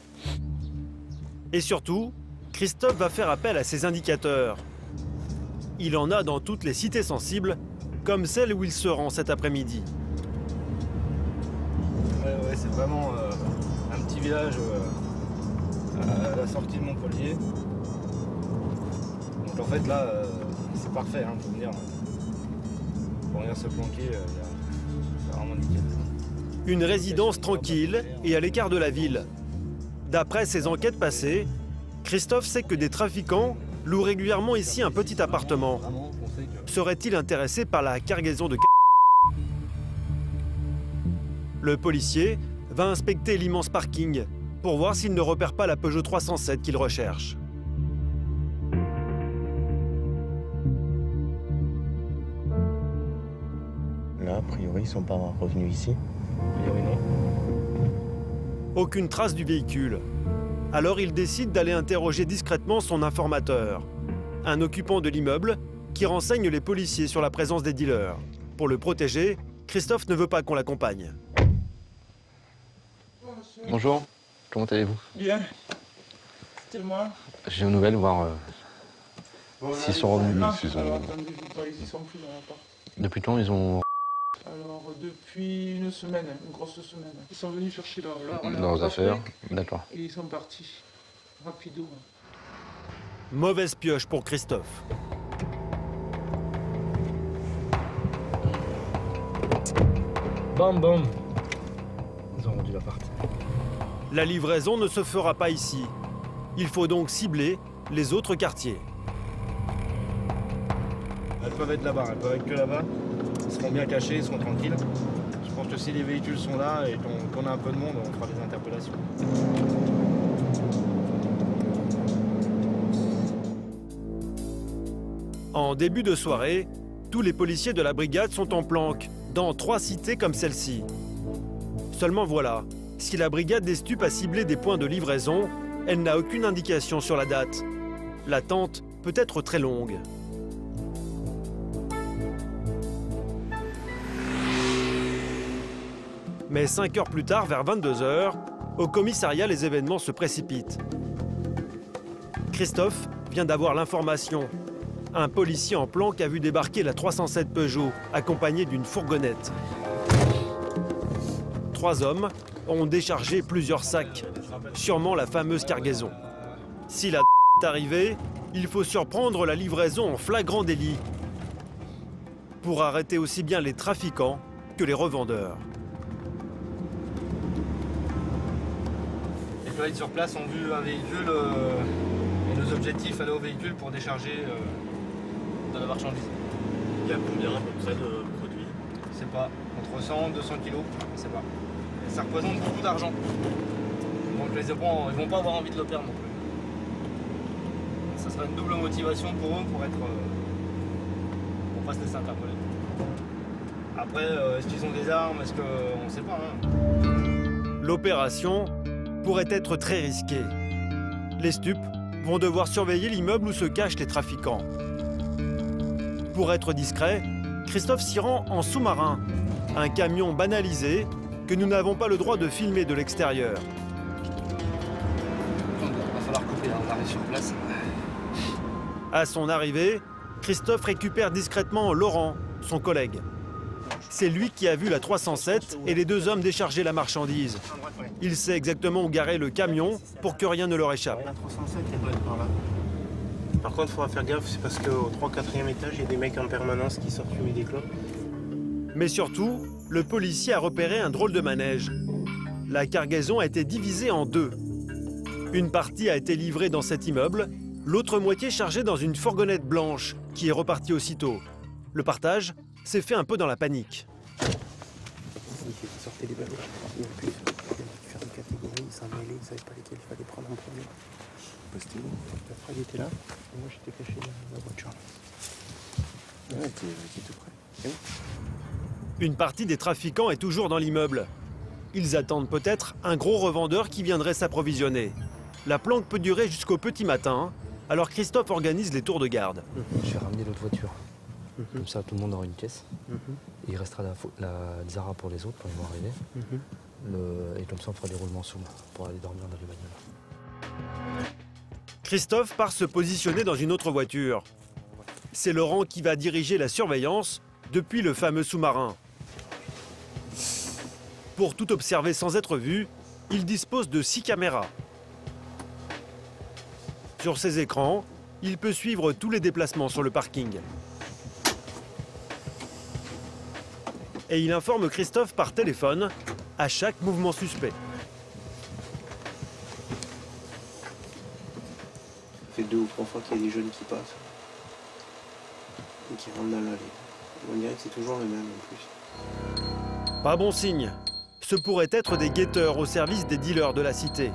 Et surtout, Christophe va faire appel à ses indicateurs. Il en a dans toutes les cités sensibles, comme celle où il se rend cet après-midi. Ouais, c'est vraiment un petit village à la sortie de Montpellier. Donc en fait là, c'est parfait pour venir se planquer, c'est vraiment nickel. Une résidence tranquille et à l'écart de la ville. D'après ses enquêtes passées, Christophe sait que des trafiquants louent régulièrement ici un petit appartement. Serait-il intéressé par la cargaison de c***? Le policier va inspecter l'immense parking pour voir s'il ne repère pas la Peugeot 307 qu'il recherche. Là, a priori, ils sont pas revenus ici. A priori, non. Aucune trace du véhicule. Alors il décide d'aller interroger discrètement son informateur, un occupant de l'immeuble qui renseigne les policiers sur la présence des dealers. Pour le protéger, Christophe ne veut pas qu'on l'accompagne. Bonjour, comment allez-vous? Bien. C'est moi. J'ai une nouvelle, voir s'ils sont revenus. Ils sont plus dans l'appart. Depuis quand ils ont... Alors, depuis une semaine, une grosse semaine. Ils sont venus chercher leurs affaires, d'accord. Et ils sont partis, rapido. Mauvaise pioche pour Christophe. Bam bam. Ils ont rendu l'appart. La livraison ne se fera pas ici. Il faut donc cibler les autres quartiers. Elles peuvent être là-bas, elles peuvent être que là-bas. Ils seront bien cachés, ils seront tranquilles. Je pense que si les véhicules sont là et qu'on a un peu de monde, on fera des interpellations. En début de soirée, tous les policiers de la brigade sont en planque, dans 3 cités comme celle-ci. Seulement voilà, si la brigade des stupes a ciblé des points de livraison, elle n'a aucune indication sur la date. L'attente peut être très longue. Mais 5 heures plus tard, vers 22 h, au commissariat, les événements se précipitent. Christophe vient d'avoir l'information. Un policier en planque a vu débarquer la 307 Peugeot, accompagnée d'une fourgonnette. 3 hommes ont déchargé plusieurs sacs, sûrement la fameuse cargaison. Si la est arrivée, il faut surprendre la livraison en flagrant délit pour arrêter aussi bien les trafiquants que les revendeurs. Les collègues sur place ont vu un véhicule et nos objectifs aller au véhicule pour décharger de la marchandise. Il y a combien à peu près de produits? Je sais pas, entre 100 et 200 kilos, je sais pas. Et ça représente beaucoup d'argent. Donc les époux, ils vont pas avoir envie de le perdre non plus. Ça sera une double motivation pour eux pour pas se laisser interpeller. Après, est-ce qu'ils ont des armes? Est-ce qu'on sait pas, hein. L'opération pourrait être très risquée. Les stupes vont devoir surveiller l'immeuble où se cachent les trafiquants. Pour être discret, Christophe s'y rend en sous-marin, un camion banalisé que nous n'avons pas le droit de filmer de l'extérieur. Il va falloir couper, on arrive sur place. À son arrivée, Christophe récupère discrètement Laurent, son collègue. C'est lui qui a vu la 307 et les 2 hommes décharger la marchandise. Il sait exactement où garer le camion pour que rien ne leur échappe. La 307, elle doit être par là. Par contre, il faudra faire gaffe, c'est parce qu'au 3-4e étage, il y a des mecs en permanence qui sortent fumer des clopes. Mais surtout, le policier a repéré un drôle de manège. La cargaison a été divisée en 2. Une partie a été livrée dans cet immeuble, l'autre moitié chargée dans une fourgonnette blanche qui est repartie aussitôt. Le partage s'est fait un peu dans la panique. Sortez les ballots. Il y a plus différentes catégories, ils s'en mêlaient, ils ne savaient pas lesquels il fallait prendre en premier. C'était où? Après, il était là, et moi j'étais caché dans la voiture. Ouais, t'es tout près. Une partie des trafiquants est toujours dans l'immeuble. Ils attendent peut-être un gros revendeur qui viendrait s'approvisionner. La planque peut durer jusqu'au petit matin, alors Christophe organise les tours de garde. Je vais ramener l'autre voiture. Comme ça, tout le monde aura une caisse. Et il restera la Zara pour les autres quand ils vont arriver. Et comme ça, on fera des roulements souples pour aller dormir dans les bagnoles. Christophe part se positionner dans une autre voiture. C'est Laurent qui va diriger la surveillance depuis le fameux sous-marin. Pour tout observer sans être vu, il dispose de 6 caméras. Sur ces écrans, il peut suivre tous les déplacements sur le parking. Et il informe Christophe par téléphone à chaque mouvement suspect. Ça fait 2 ou 3 fois qu'il y a des jeunes qui passent et qui rentrent dans l'allée. On dirait que c'est toujours le même en plus. Pas bon signe. Ce pourrait être des guetteurs au service des dealers de la cité.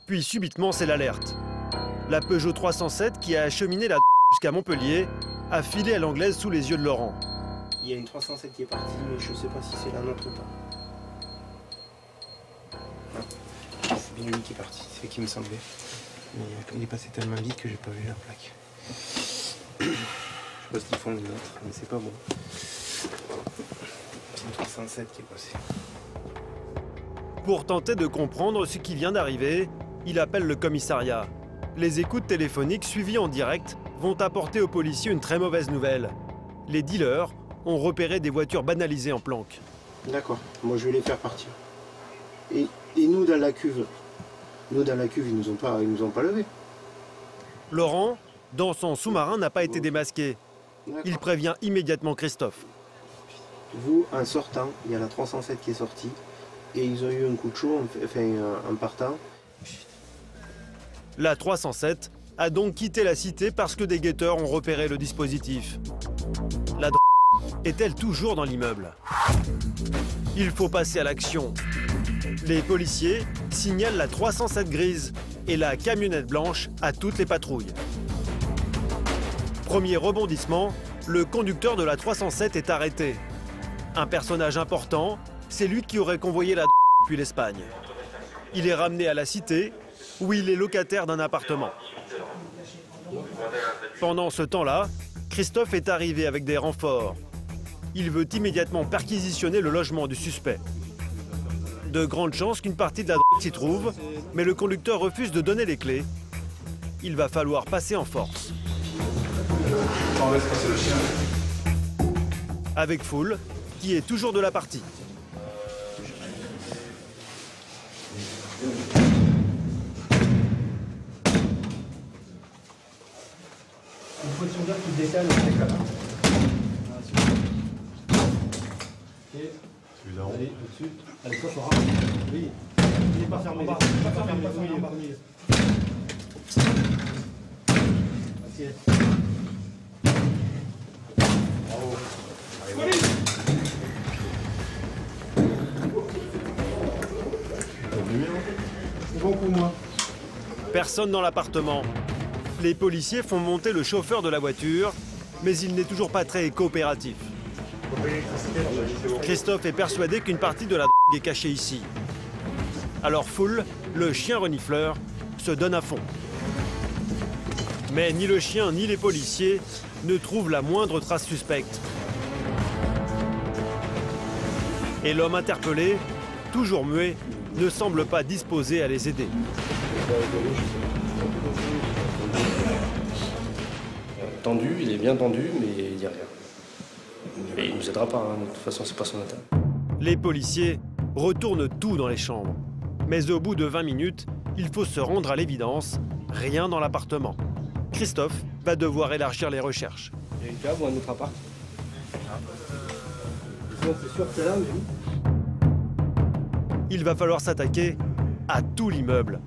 Puis subitement, c'est l'alerte. La Peugeot 307 qui a acheminé la jusqu'à Montpellier a filé à l'anglaise sous les yeux de Laurent. Il y a une 307 qui est partie, mais je ne sais pas si c'est la nôtre ou pas. C'est bien lui qui est parti, c'est ce qui me semblait. Mais il est passé tellement vite que j'ai pas vu la plaque. Je sais pas ce qu'ils font les autres, mais c'est pas bon. C'est une 307 qui est passée. Pour tenter de comprendre ce qui vient d'arriver, il appelle le commissariat. Les écoutes téléphoniques suivies en direct vont apporter aux policiers une très mauvaise nouvelle. Les dealers ont repéré des voitures banalisées en planque. D'accord, moi je vais les faire partir. Et nous dans la cuve, ils nous ont pas levés. Laurent, dans son sous-marin, n'a pas été démasqué. Il prévient immédiatement Christophe. Vous, en sortant, il y a la 307 qui est sortie, et ils ont eu un coup de chaud, en partant. La 307 a donc quitté la cité parce que des guetteurs ont repéré le dispositif. La est-elle toujours dans l'immeuble? Il faut passer à l'action. Les policiers signalent la 307 grise et la camionnette blanche à toutes les patrouilles. Premier rebondissement, le conducteur de la 307 est arrêté. Un personnage important, c'est lui qui aurait convoyé la depuis l'Espagne. Il est ramené à la cité, où il est locataire d'un appartement. Pendant ce temps-là, Christophe est arrivé avec des renforts. Il veut immédiatement perquisitionner le logement du suspect. De grandes chances qu'une partie de la drogue s'y trouve, mais le conducteur refuse de donner les clés. Il va falloir passer en force. On laisse passer le chien. Avec Foul, qui est toujours de la partie. Une position d'air qui décale au décalage. Celui-là en haut. Allez, au-dessus. Allez, ça sera. Oui. Il n'est pas fermé. Pas fermé, pas fermé. Assieds. Bravo. C'est bon pour moi. Personne dans l'appartement. Les policiers font monter le chauffeur de la voiture, mais il n'est toujours pas très coopératif. Christophe est persuadé qu'une partie de la drogue est cachée ici. Alors Foul, le chien renifleur, se donne à fond. Mais ni le chien ni les policiers ne trouvent la moindre trace suspecte. Et l'homme interpellé, toujours muet, ne semble pas disposé à les aider. Tendu, il est bien tendu, mais il n'y a rien. Et il ne nous aidera pas, hein. De toute façon, c'est pas son intérêt. Les policiers retournent tout dans les chambres. Mais au bout de 20 minutes, il faut se rendre à l'évidence, rien dans l'appartement. Christophe va devoir élargir les recherches. Il y a une cave ou un autre appart? C'est sûr que c'est là, mais... Il va falloir s'attaquer à tout l'immeuble.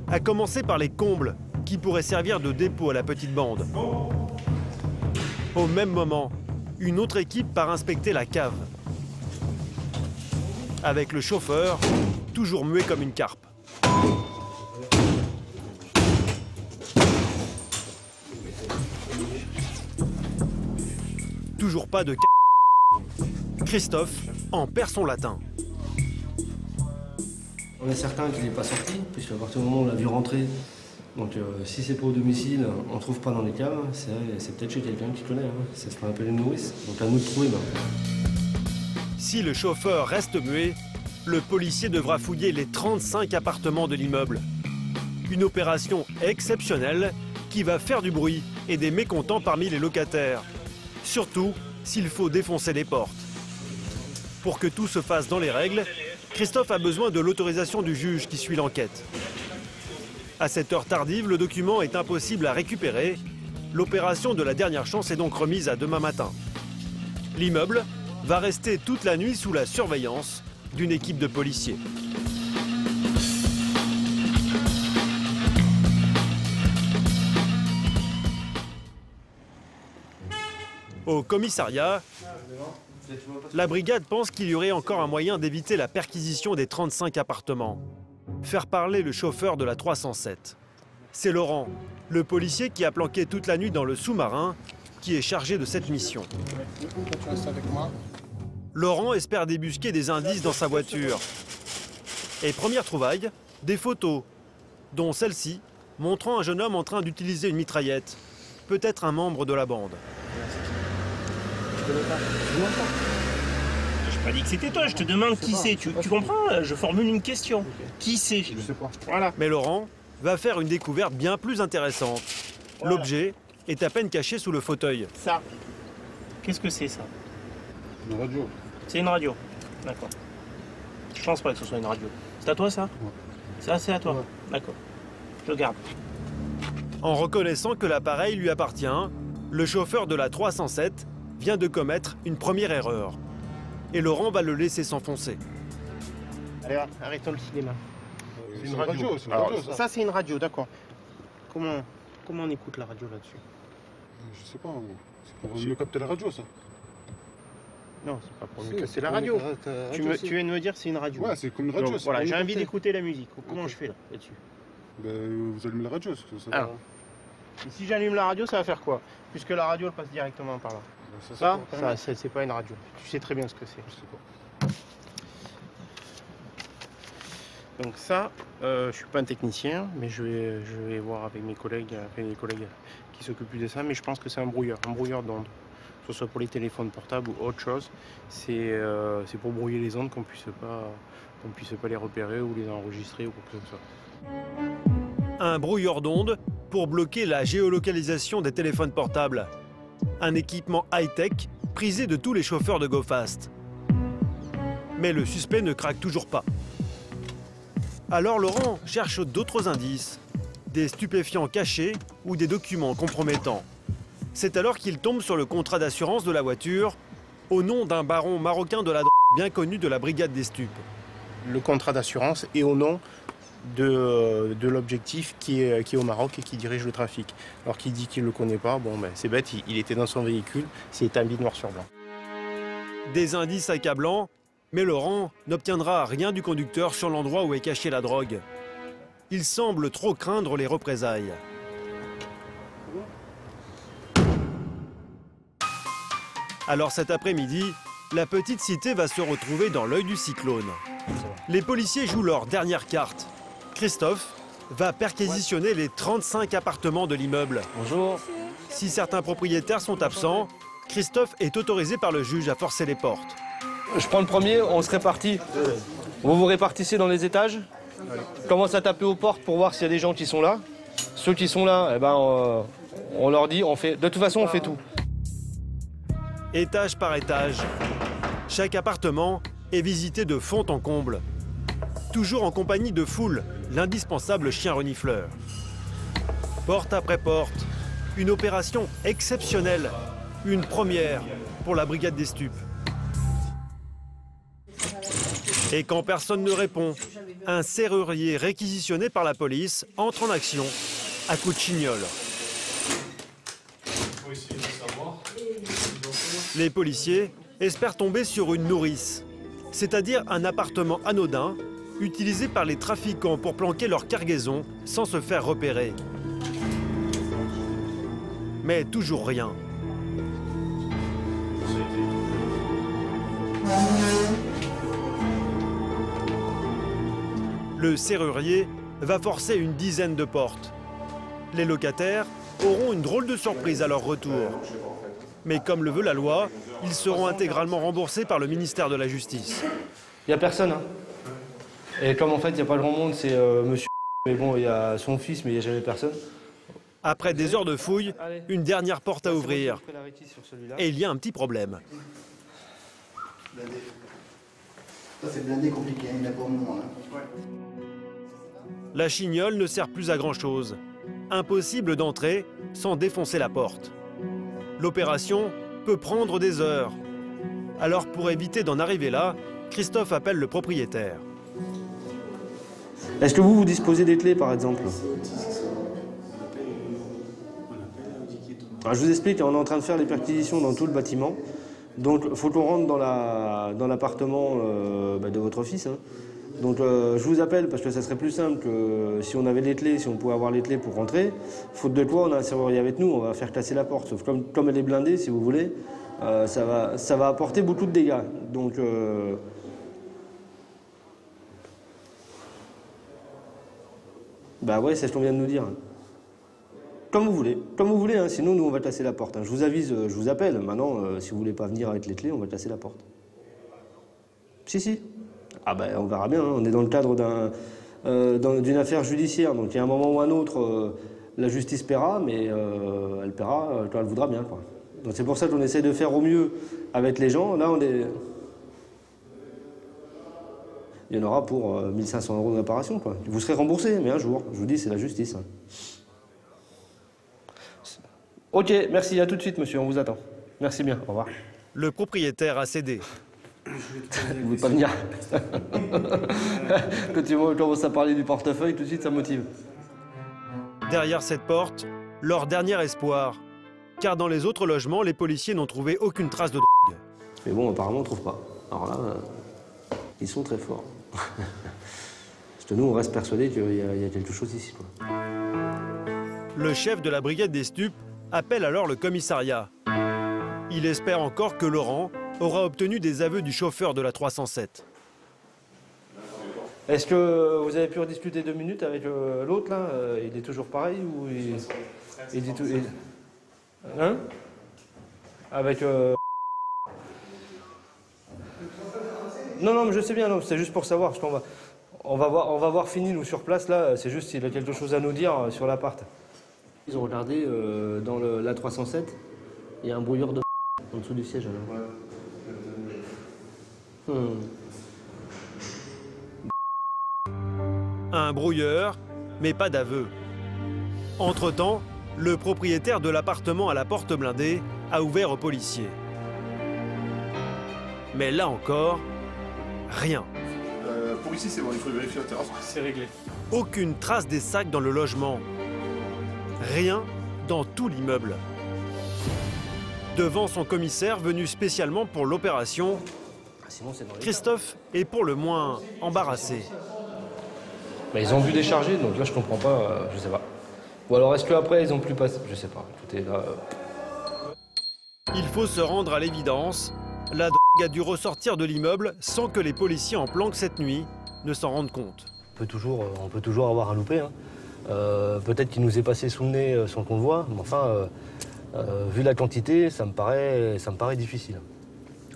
à commencer par les combles, qui pourraient servir de dépôt à la petite bande. Au même moment, une autre équipe part inspecter la cave. Avec le chauffeur, toujours muet comme une carpe. Toujours pas de Christophe en perd son latin. On est certain qu'il n'est pas sorti, puisqu'à partir du moment où on l'a vu rentrer, donc si c'est pas au domicile, on ne trouve pas dans les caves, c'est peut-être chez quelqu'un qui connaît, hein. C'est ce qu'on appelle une nourrice, donc à nous de trouver. Si le chauffeur reste muet, le policier devra fouiller les 35 appartements de l'immeuble. Une opération exceptionnelle qui va faire du bruit et des mécontents parmi les locataires. Surtout s'il faut défoncer les portes. Pour que tout se fasse dans les règles, Christophe a besoin de l'autorisation du juge qui suit l'enquête. À cette heure tardive, le document est impossible à récupérer. L'opération de la dernière chance est donc remise à demain matin. L'immeuble va rester toute la nuit sous la surveillance d'une équipe de policiers. Au commissariat, la brigade pense qu'il y aurait encore un moyen d'éviter la perquisition des 35 appartements. Faire parler le chauffeur de la 307. C'est Laurent, le policier qui a planqué toute la nuit dans le sous-marin, qui est chargé de cette mission. Laurent espère débusquer des indices dans sa voiture. Et première trouvaille, des photos, dont celle-ci, montrant un jeune homme en train d'utiliser une mitraillette. Peut-être un membre de la bande. Je n'ai pas dit que c'était toi, je te demande qui c'est. Tu comprends? Je formule une question. Qui c'est? Je sais pas. Voilà. Mais Laurent va faire une découverte bien plus intéressante. Voilà. L'objet est à peine caché sous le fauteuil. Ça, qu'est-ce que c'est ça? Une radio. C'est une radio. D'accord. Je pense pas que ce soit une radio. C'est à toi ça? Ouais. Ça c'est à toi? Ouais. D'accord. Je le garde. En reconnaissant que l'appareil lui appartient, le chauffeur de la 307 vient de commettre une première erreur. Et Laurent va le laisser s'enfoncer. Allez, arrêtons le cinéma. C'est une radio, c'est une radio, ça. Ça, c'est une radio, d'accord. Comment on écoute la radio là-dessus? Je sais pas, c'est pour mieux capter la radio, ça. Non, c'est pas pour mieux capter la radio. Tu viens de me dire que c'est une radio. Ouais, c'est comme une radio. Donc, voilà, j'ai envie d'écouter la musique. Comment je fais là-dessus? Ben, vous allumez la radio, ça va. Et si j'allume la radio, ça va faire quoi? Puisque la radio, elle passe directement par là. Ça, c'est pas une radio. Tu sais très bien ce que c'est. Je sais pas. Donc ça, je suis pas un technicien, mais je vais voir avec mes collègues, qui s'occupent de ça, mais je pense que c'est un brouilleur d'ondes. Que ce soit pour les téléphones portables ou autre chose, c'est pour brouiller les ondes qu'on puisse pas les repérer ou les enregistrer ou quoi que ce soit. Un brouilleur d'ondes pour bloquer la géolocalisation des téléphones portables. Un équipement high-tech prisé de tous les chauffeurs de GoFast. Mais le suspect ne craque toujours pas. Alors Laurent cherche d'autres indices, des stupéfiants cachés ou des documents compromettants. C'est alors qu'il tombe sur le contrat d'assurance de la voiture au nom d'un baron marocain de la drogue bien connu de la brigade des stupes. Le contrat d'assurance est au nom de l'objectif qui est au Maroc et qui dirige le trafic. Alors qu'il dit qu'il ne le connaît pas, bon ben c'est bête, il était dans son véhicule, c'est établi noir sur blanc. Des indices accablants, mais Laurent n'obtiendra rien du conducteur sur l'endroit où est cachée la drogue. Il semble trop craindre les représailles. Alors cet après-midi, la petite cité va se retrouver dans l'œil du cyclone. Les policiers jouent leur dernière carte. Christophe va perquisitionner les 35 appartements de l'immeuble. Bonjour. Si certains propriétaires sont absents, Christophe est autorisé par le juge à forcer les portes. Je prends le premier, on se répartit. Vous vous répartissez dans les étages. Je commence à taper aux portes pour voir s'il y a des gens qui sont là. Ceux qui sont là, eh ben, on leur dit, de toute façon on fait tout. Étage par étage, chaque appartement est visité de fond en comble. Toujours en compagnie de Foule, l'indispensable chien renifleur. Porte après porte, une opération exceptionnelle, une première pour la brigade des stupes. Et quand personne ne répond, un serrurier réquisitionné par la police entre en action à coups de chignole. Les policiers espèrent tomber sur une nourrice, c'est-à-dire un appartement anodin utilisé par les trafiquants pour planquer leur cargaison sans se faire repérer. Mais toujours rien. Le serrurier va forcer une dizaine de portes. Les locataires auront une drôle de surprise à leur retour. Mais comme le veut la loi, ils seront intégralement remboursés par le ministère de la Justice. Il n'y a personne. Hein. Et comme en fait il n'y a pas grand monde, c'est monsieur. Mais bon, il y a son fils, mais il n'y a jamais personne. Après des heures de fouille, une dernière porte à ouvrir. Et il y a un petit problème. Ça, c'est blindé compliqué, il n'y a pas de monde. La chignole ne sert plus à grand-chose. Impossible d'entrer sans défoncer la porte. L'opération peut prendre des heures. Alors pour éviter d'en arriver là, Christophe appelle le propriétaire. Est-ce que vous disposez des clés par exemple? Alors, je vous explique, on est en train de faire les perquisitions dans tout le bâtiment. Donc il faut qu'on rentre dans l'appartement de votre fils. Hein. Donc je vous appelle parce que ça serait plus simple que si on avait les clés, si on pouvait avoir les clés pour rentrer. Faute de quoi, on a un serrurier avec nous, on va faire casser la porte. Sauf que comme elle est blindée, si vous voulez, ça va apporter beaucoup de dégâts. Donc bah ouais, c'est ce qu'on vient de nous dire. Comme vous voulez, hein. Sinon nous on va casser la porte. Hein. Je vous avise, je vous appelle. Maintenant, si vous voulez pas venir avec les clés, on va casser la porte. Si. Ah ben on verra bien, hein. On est dans le cadre d'une affaire judiciaire, donc il y a un moment ou un autre, la justice paiera, mais elle paiera quand elle voudra bien, quoi. Donc c'est pour ça qu'on essaie de faire au mieux avec les gens. Là il y en aura pour 1500 € de réparation, quoi. Vous serez remboursé, mais un jour, je vous dis, c'est la justice. Hein. Ok, merci, à tout de suite monsieur, on vous attend. Merci bien, au revoir. Le propriétaire a cédé. Vous ne voulez pas venir. Quand tu commences à parler du portefeuille, tout de suite ça motive. Derrière cette porte, leur dernier espoir. Car dans les autres logements, les policiers n'ont trouvé aucune trace de drogue. Mais bon, apparemment on ne trouve pas. Alors là, ils sont très forts. Parce que nous on reste persuadés qu'il y a quelque chose ici, quoi. Le chef de la brigade des stupes appelle alors le commissariat. Il espère encore que Laurent aura obtenu des aveux du chauffeur de la 307. Est-ce que vous avez pu rediscuter 2 minutes avec l'autre là? Il est toujours pareil ou il dit tout Hein? Avec Non, mais je sais bien, c'est juste pour savoir, parce qu'on va voir fini nous sur place là, c'est juste s'il a quelque chose à nous dire sur l'appart. Ils ont regardé dans la 307, il y a un brouilleur de en dessous du siège alors. Un brouilleur, mais pas d'aveu. Entre-temps, le propriétaire de l'appartement à la porte blindée a ouvert aux policiers. Mais là encore, rien. Pour ici, c'est bon, il faut vérifier la terrasse. C'est réglé. Aucune trace des sacs dans le logement. Rien dans tout l'immeuble. Devant son commissaire venu spécialement pour l'opération, Christophe est pour le moins embarrassé. Bah, ils ont dû décharger, donc là je comprends pas, je sais pas. Ou alors est-ce qu'après ils ont plus passé, je sais pas. Écoutez, là, Il faut se rendre à l'évidence. La drogue a dû ressortir de l'immeuble sans que les policiers en planque cette nuit ne s'en rendent compte. on peut toujours avoir un loupé. Hein. Peut-être qu'il nous est passé sous le nez sans qu'on le voie, mais enfin, vu la quantité, ça me paraît difficile.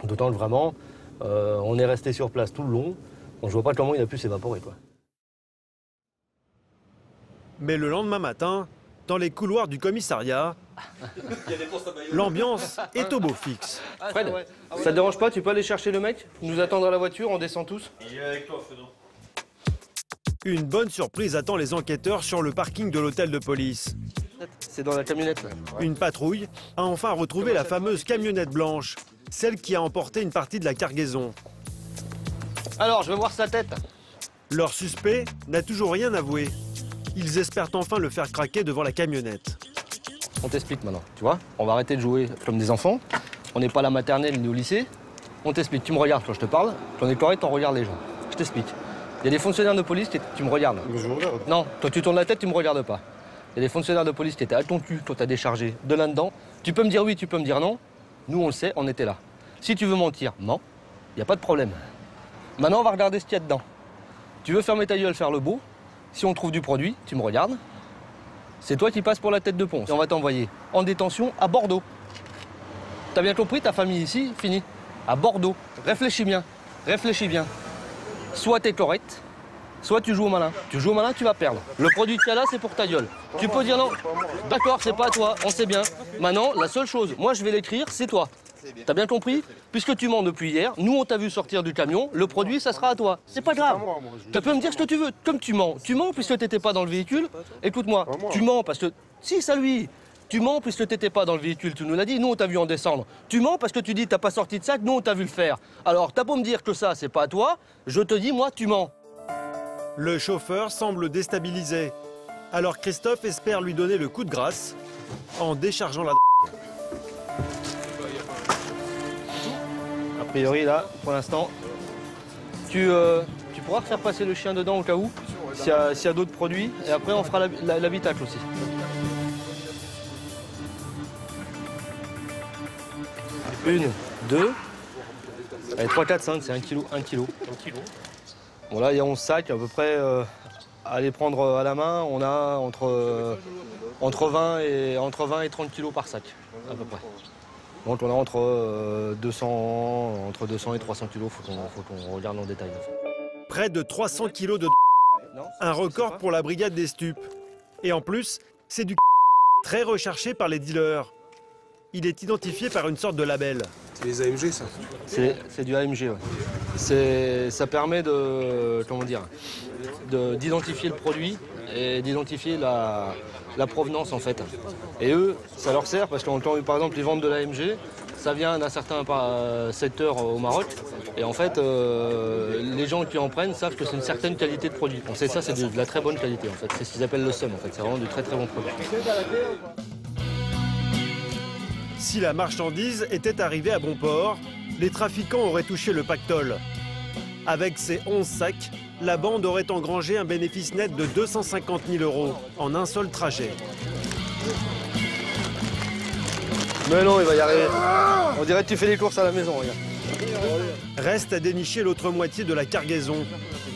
D'autant que vraiment, on est resté sur place tout le long, donc je vois pas comment il a pu s'évaporer, quoi. Mais le lendemain matin, dans les couloirs du commissariat, l'ambiance est au beau fixe. Fred, ça te dérange pas, tu peux aller chercher le mec, nous attendre à la voiture, on descend tous. Il est avec toi, Fredon. Une bonne surprise attend les enquêteurs sur le parking de l'hôtel de police. C'est dans la camionnette, là. Ouais. Une patrouille a enfin retrouvé la fameuse camionnette blanche, celle qui a emporté une partie de la cargaison. Alors, je vais voir sa tête. Leur suspect n'a toujours rien avoué. Ils espèrent enfin le faire craquer devant la camionnette. On t'explique maintenant, tu vois. On va arrêter de jouer comme des enfants. On n'est pas à la maternelle ni au lycée. On t'explique, tu me regardes quand je te parle. Quand on est correct, on regarde les gens. Je t'explique. Il y a des fonctionnaires de police, tu me regardes. Mais je regarde. Non, toi tu tournes la tête, tu me regardes pas. Il y a des fonctionnaires de police qui étaient à ton cul quand tu as déchargé de là-dedans. Tu peux me dire oui, tu peux me dire non. Nous, on le sait, on était là. Si tu veux mentir, mens. Il n'y a pas de problème. Maintenant, on va regarder ce qu'il y a dedans. Tu veux fermer ta gueule, faire le beau. Si on trouve du produit, tu me regardes. C'est toi qui passes pour la tête de ponce. Et on va t'envoyer en détention à Bordeaux. T'as bien compris, ta famille ici, fini. À Bordeaux. Réfléchis bien. Réfléchis bien. Soit t'es correct, soit tu joues au malin. Tu joues au malin, tu vas perdre. Le produit qu'il y a là, c'est pour ta gueule. Tu peux dire non. D'accord, c'est pas à toi, on sait bien. Maintenant, la seule chose, moi je vais l'écrire, c'est toi. T'as bien compris? Puisque tu mens depuis hier, nous on t'a vu sortir du camion, le produit ça sera à toi. C'est pas grave. Tu peux me dire ce que tu veux. Comme tu mens puisque t'étais pas dans le véhicule. Écoute-moi, tu mens parce que... Si, ça lui. Tu mens puisque t'étais pas dans le véhicule, tu nous l'as dit, nous on t'a vu en descendre. Tu mens parce que tu dis t'as pas sorti de sac, nous on t'a vu le faire. Alors t'as beau me dire que ça c'est pas à toi, je te dis moi tu mens. Le chauffeur semble déstabilisé. Alors Christophe espère lui donner le coup de grâce en déchargeant la drogue. A priori là, pour l'instant, tu pourras faire passer le chien dedans au cas où, s'il y a d'autres produits, et après on fera l'habitacle aussi. Une, deux, allez, 3, 4, 5, c'est 1 kilo. 1 kilo. Bon là, il y a 11 sacs à peu près à les prendre à la main. On a entre 20 et 30 kilos par sac, à peu près. Donc on a entre 200 et 300 kilos, faut qu'on regarde en détail. Près de 300 kilos de un record pour la brigade des stupes. Et en plus, c'est du très recherché par les dealers. Il est identifié par une sorte de label. C'est les AMG, ça? C'est du AMG, ouais. Ça permet de, comment dire, d'identifier le produit et d'identifier la provenance, en fait. Et eux, ça leur sert parce que, par exemple, ils vendent de l'AMG, ça vient d'un certain secteur au Maroc. Et en fait, les gens qui en prennent savent que c'est une certaine qualité de produit. On sait ça, c'est de la très bonne qualité, en fait. C'est ce qu'ils appellent le SUM, en fait. C'est vraiment du très très bon produit. Si la marchandise était arrivée à bon port, les trafiquants auraient touché le pactole. Avec ces 11 sacs, la bande aurait engrangé un bénéfice net de 250 000 € en un seul trajet. Mais non, il va y arriver. On dirait que tu fais les courses à la maison, regarde. Reste à dénicher l'autre moitié de la cargaison,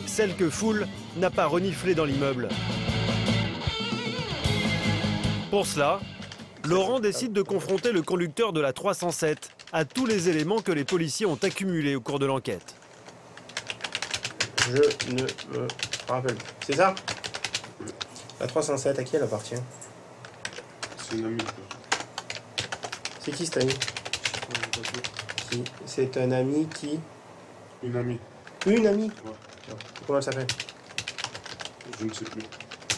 celle que Foule n'a pas reniflée dans l'immeuble. Pour cela, Laurent décide de confronter le conducteur de la 307 à tous les éléments que les policiers ont accumulés au cours de l'enquête. Je ne me rappelle plus. C'est ça? La 307, à qui elle appartient? C'est une amie. C'est qui cet ami? C'est un ami qui... Une amie. Une amie? Ouais. Comment elle s'appelle? Je ne sais plus.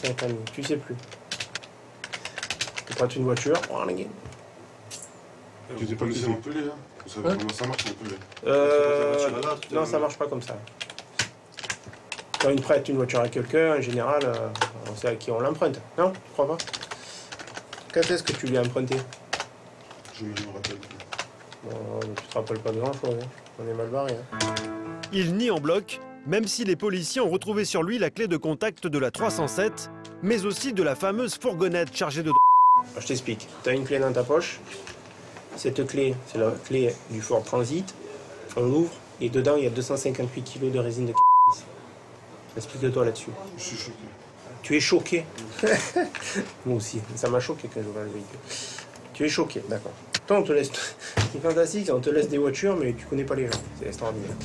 C'est un ami, tu sais plus. Tu prends une voiture. Tu t'es pas laissé m'appeler, hein? Vous savez comment ça marche, m'appeler? Non, ça marche pas comme ça. Quand on prête une voiture à quelqu'un, en général, on sait à qui on l'emprunte. Non? Tu crois pas? Quand est-ce que tu lui as emprunté? Je ne me rappelle plus. Bon, tu te rappelles pas de grand-chose, hein. On est mal barré. Hein. Il nie en bloc, même si les policiers ont retrouvé sur lui la clé de contact de la 307, mais aussi de la fameuse fourgonnette chargée de... Je t'explique. Tu as une clé dans ta poche. Cette clé, c'est la clé du Ford Transit. On l'ouvre et dedans, il y a 258 kg de résine de cannabis. Explique-toi là-dessus. Je suis choqué. Tu es choqué? Moi aussi. Ça m'a choqué quand je vois le véhicule. Tu es choqué, d'accord. Toi, on te laisse... C'est fantastique, on te laisse des voitures, mais tu connais pas les gens. C'est extraordinaire.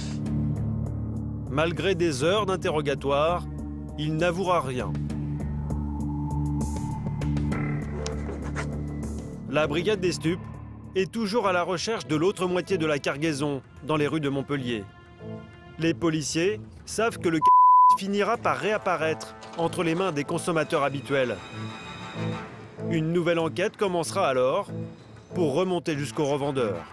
Malgré des heures d'interrogatoire, il n'avouera rien. La brigade des stupes est toujours à la recherche de l'autre moitié de la cargaison dans les rues de Montpellier. Les policiers savent que le finira par réapparaître entre les mains des consommateurs habituels. Une nouvelle enquête commencera alors pour remonter jusqu'aux revendeurs.